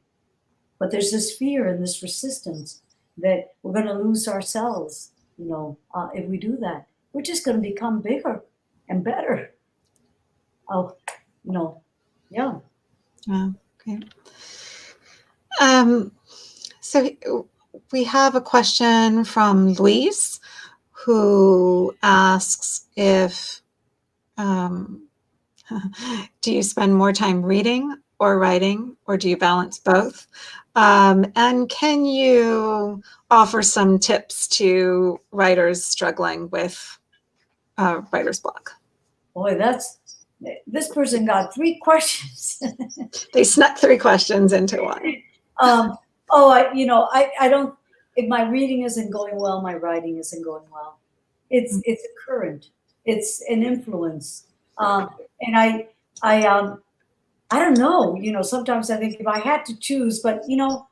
But there's this fear and this resistance that we're going to lose ourselves, if we do that. We're just going to become bigger and better. Yeah. Okay. So we have a question from Luis, who asks if, do you spend more time reading or writing, or do you balance both? And can you offer some tips to writers struggling with writer's block? Boy, this person got 3 questions. They snuck 3 questions into one. I don't, if my reading isn't going well, my writing isn't going well. It's a current, it's an influence. And I don't know, sometimes I think if I had to choose, but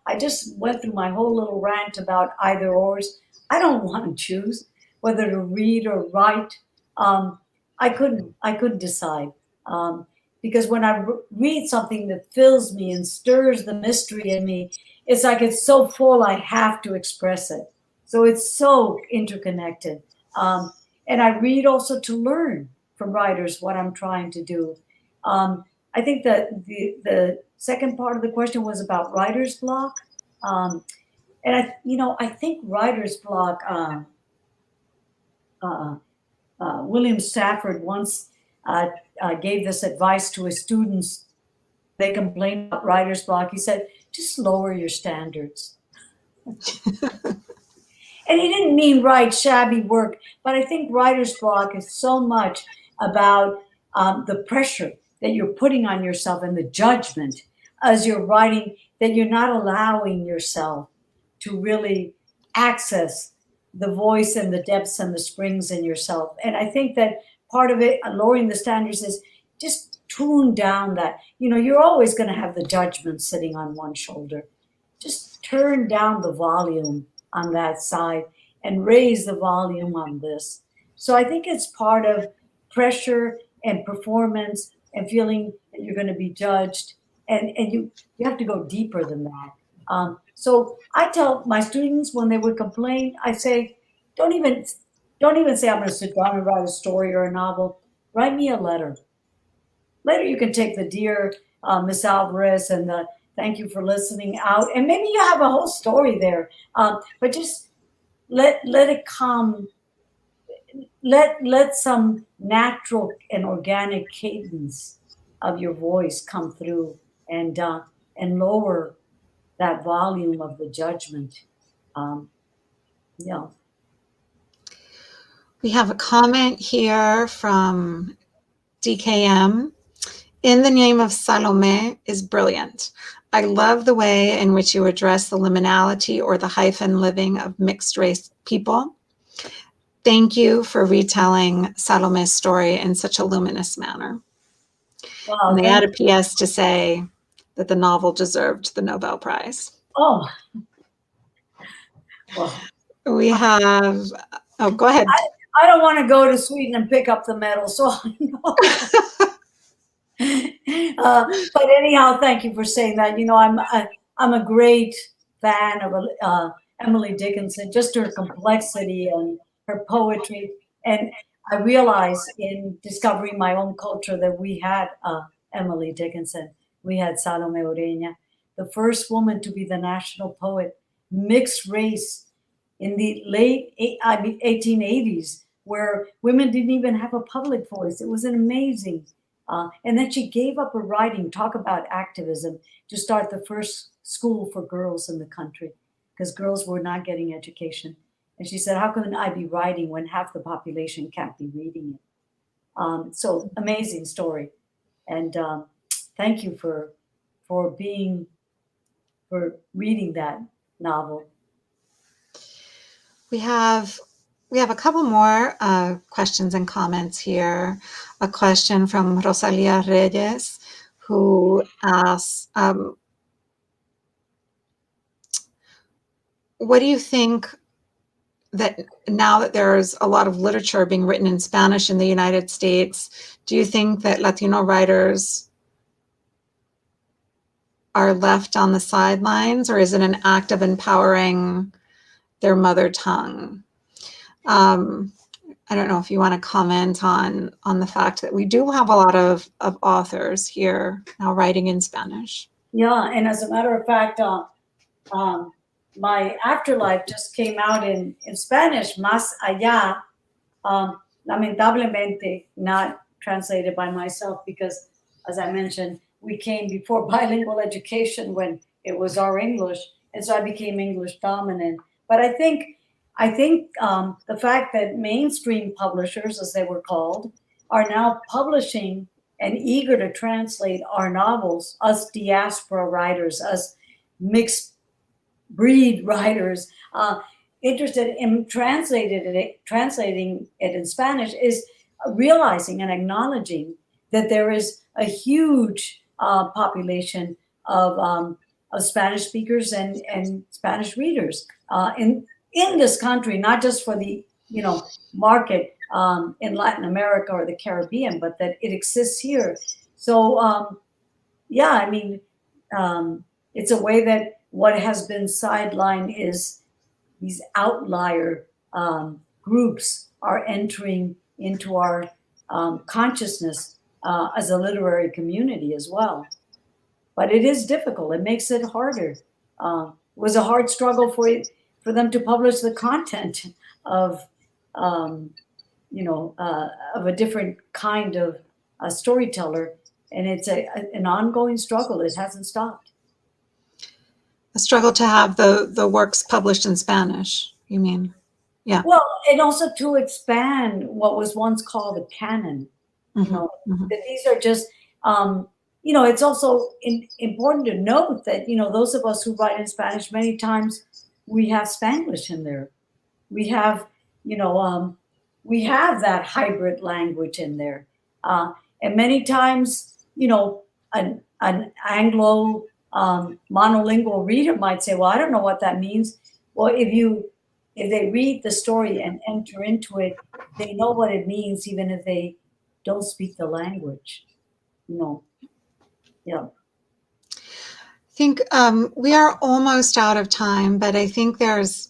I just went through my whole little rant about either ors. I don't want to choose whether to read or write. I couldn't decide. Because when I read something that fills me and stirs the mystery in me, it's like it's so full, I have to express it. So it's so interconnected. And I read also to learn from writers what I'm trying to do. I think that the second part of the question was about writer's block. And I think writer's block, William Stafford once gave this advice to his students. They complained about writer's block. He said, just lower your standards. And he didn't mean write shabby work, but I think writer's block is so much about the pressure that you're putting on yourself and the judgment as you're writing, that you're not allowing yourself to really access the voice and the depths and the springs in yourself. And I think that part of it, lowering the standards, is just tune down that, you're always going to have the judgment sitting on one shoulder. Just turn down the volume on that side and raise the volume on this. So I think it's part of pressure and performance and feeling that you're going to be judged. And you have to go deeper than that. So I tell my students when they would complain, I say, don't even say I'm going to sit down and write a story or a novel. Write me a letter. Later you can take the dear Miss Alvarez and the thank you for listening out, and maybe you have a whole story there. But just let it come. Let some natural and organic cadence of your voice come through and lower that volume of the judgment. Yeah. We have a comment here from DKM. In the Name of Salomé is brilliant. I love the way in which you address the liminality or the hyphen living of mixed race people. Thank you for retelling Salomé's story in such a luminous manner. Wow, and they add a PS to say that the novel deserved the Nobel Prize. Oh. Well, We have, oh, go ahead. I don't want to go to Sweden and pick up the medal, so I know. But anyhow, thank you for saying that. You know, I'm a great fan of Emily Dickinson, just her complexity and her poetry. And I realized in discovering my own culture that we had Emily Dickinson. We had Salomé Oreña, the first woman to be the national poet, mixed race in the late 1880s, where women didn't even have a public voice. It was an amazing. And then she gave up her writing, talk about activism, to start the first school for girls in the country, because girls were not getting education. And she said, how can I be writing when half the population can't be reading it? So amazing story. And thank you for reading that novel. We have a couple more questions and comments here. A question from Rosalia Reyes, who asks, what do you think that now that there's a lot of literature being written in Spanish in the United States, do you think that Latino writers are left on the sidelines, or is it an act of empowering their mother tongue? I don't know if you want to comment on the fact that we do have a lot of authors here now writing in Spanish. Yeah, and as a matter of fact, my Afterlife just came out in Spanish, Más Allá, lamentablemente not translated by myself because, as I mentioned, we came before bilingual education when it was our English, and so I became English dominant. But I think the fact that mainstream publishers, as they were called, are now publishing and eager to translate our novels, us diaspora writers, us mixed breed writers, interested in translating it in Spanish, is realizing and acknowledging that there is a huge population of Spanish speakers and Spanish readers in this country, not just for the market in Latin America or the Caribbean, but that it exists here. So yeah, I mean, it's a way that what has been sidelined is these outlier groups are entering into our consciousness as a literary community as well. But it is difficult. It makes it harder. It was a hard struggle for them to publish the content of of a different kind of a storyteller, and it's an ongoing struggle. It hasn't stopped. A struggle to have the works published in Spanish, you mean? Yeah. Well, and also to expand what was once called a canon. That these are just, it's also important to note that, those of us who write in Spanish, many times we have Spanglish in there. We have, we have that hybrid language in there. And many times, an Anglo monolingual reader might say, well, I don't know what that means. Well, if they read the story and enter into it, they know what it means, even if they don't speak the language. Yeah. I think we are almost out of time, but I think there's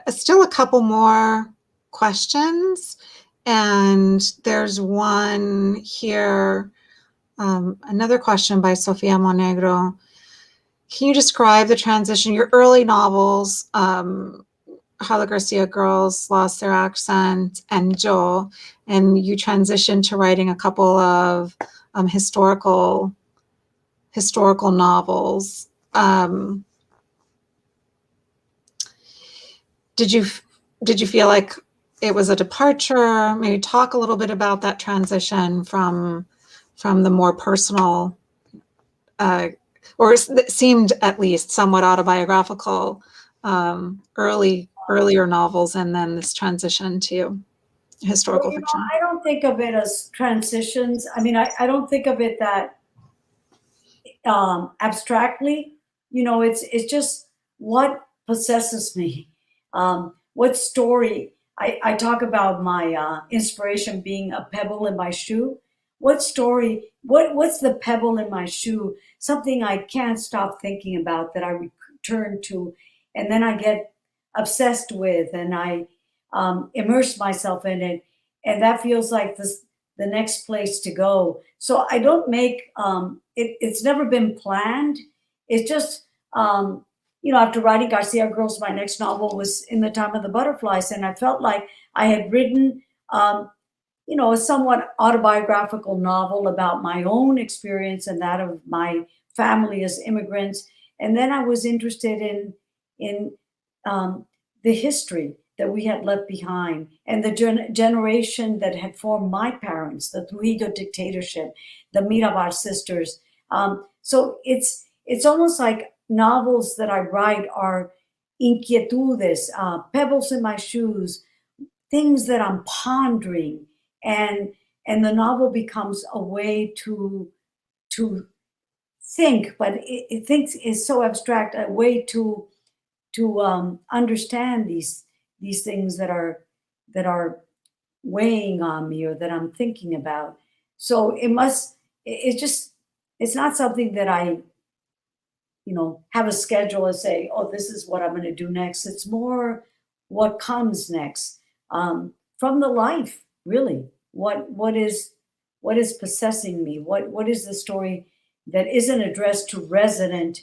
still a couple more questions. And there's one here, another question by Sofia Monegro. Can you describe the transition, your early novels, how the Garcia girls lost their accent, and Joe, and you transitioned to writing a couple of historical novels. Did you feel like it was a departure? Maybe talk a little bit about that transition from the more personal, or it seemed at least somewhat autobiographical, earlier novels, and then this transition to historical fiction. I don't think of it as transitions. I mean, I don't think of it that abstractly. It's just what possesses me. What story? I talk about my inspiration being a pebble in my shoe. What story? What's the pebble in my shoe? Something I can't stop thinking about, that I return to, and then I get obsessed with, and I immerse myself in it, and that feels like the next place to go. So I don't make it's never been planned. It's just after writing Garcia Girls, my next novel was In the Time of the Butterflies, and I felt like I had written a somewhat autobiographical novel about my own experience and that of my family as immigrants. And then I was interested in the history that we had left behind, and the generation that had formed my parents, the Trujillo dictatorship, the Mirabal sisters. So it's almost like novels that I write are inquietudes, pebbles in my shoes, things that I'm pondering, and the novel becomes a way to think, but it thinks is so abstract, a way to understand these things that are weighing on me, or that I'm thinking about. So it's not something that I have a schedule and say, oh, this is what I'm going to do next. It's more what comes next, from the life, really. What is possessing me? What is the story that isn't addressed to resident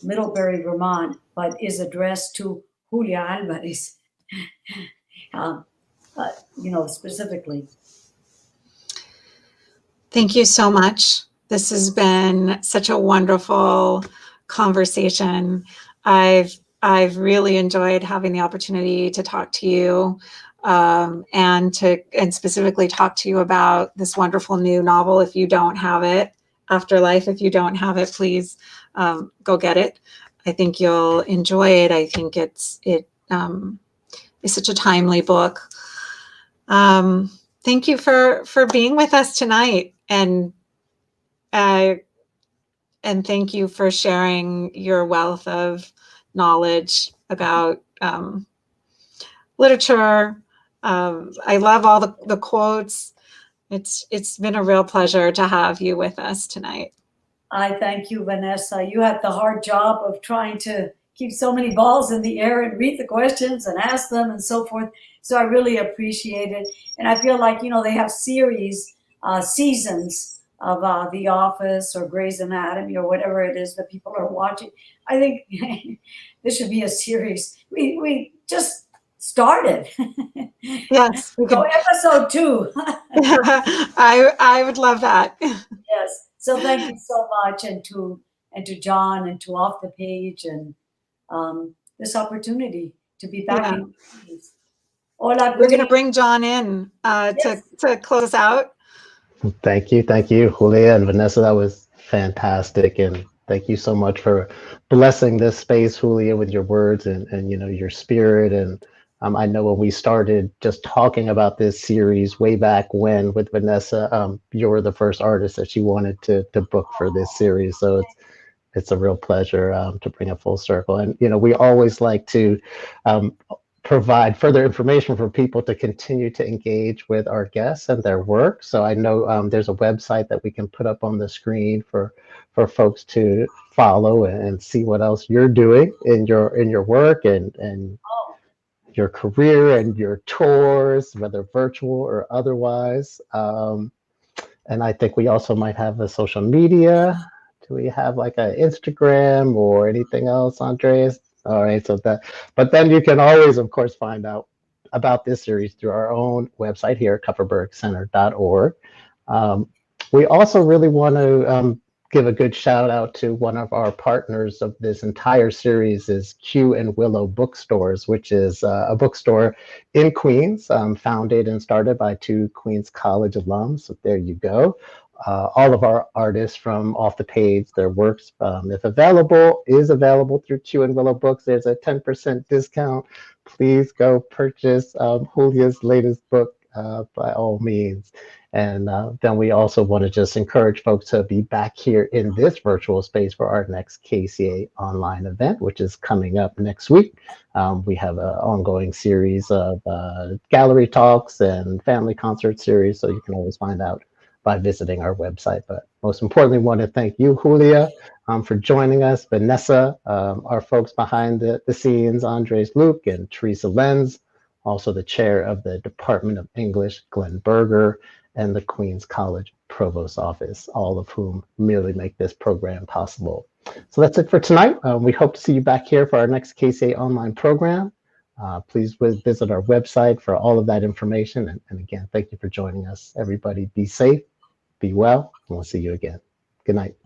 Middlebury, Vermont, but is addressed to Julia Alvarez, specifically. Thank you so much. This has been such a wonderful conversation. I've really enjoyed having the opportunity to talk to you, and specifically talk to you about this wonderful new novel. If you don't have it, Afterlife, if you don't have it, please go get it. I think you'll enjoy it. I think it is such a timely book. Thank you for being with us tonight, and thank you for sharing your wealth of knowledge about literature. I love all the quotes. It's been a real pleasure to have you with us tonight. I thank you, Vanessa. You had the hard job of trying to keep so many balls in the air and read the questions and ask them and so forth. So I really appreciate it. And I feel like, they have seasons of The Office or Grey's Anatomy or whatever it is that people are watching. I think this should be a series. We just started. Yes. So episode 2. I would love that. Yes. So thank you so much, and to John, and to Off the Page, and this opportunity to be back. Yeah. Hola, we're going to bring John in yes. to close out. Thank you, Julia and Vanessa. That was fantastic, and thank you so much for blessing this space, Julia, with your words and your spirit. And I know when we started just talking about this series way back when with Vanessa, you were the first artist that she wanted to book for this series. So it's a real pleasure to bring it full circle. And we always like to provide further information for people to continue to engage with our guests and their work. So I know there's a website that we can put up on the screen for folks to follow and see what else you're doing in your work and your career and your tours, whether virtual or otherwise. And I think we also might have a social media. Do we have like an Instagram or anything else, Andres? All right, so that, but then you can always, of course, find out about this series through our own website here, kupferbergcenter.org. We also really want to give a good shout out to one of our partners of this entire series is Q and Willow Bookstores, which is a bookstore in Queens, founded and started by two Queens College alums. So there you go. All of our artists from Off the Page, their works, if available, is available through Q and Willow Books. There's a 10% discount. Please go purchase Julia's latest book by all means. And then we also want to just encourage folks to be back here in this virtual space for our next KCA online event, which is coming up next week. We have an ongoing series of gallery talks and family concert series, so you can always find out by visiting our website. But most importantly, want to thank you, Julia, for joining us, Vanessa, our folks behind the scenes, Andres Luke and Teresa Lenz, also the chair of the Department of English, Glenn Berger, and the Queens College Provost Office, all of whom merely make this program possible. So that's it for tonight. We hope to see you back here for our next KCA online program. Please visit our website for all of that information. And again, thank you for joining us. Everybody be safe, be well, and we'll see you again. Good night.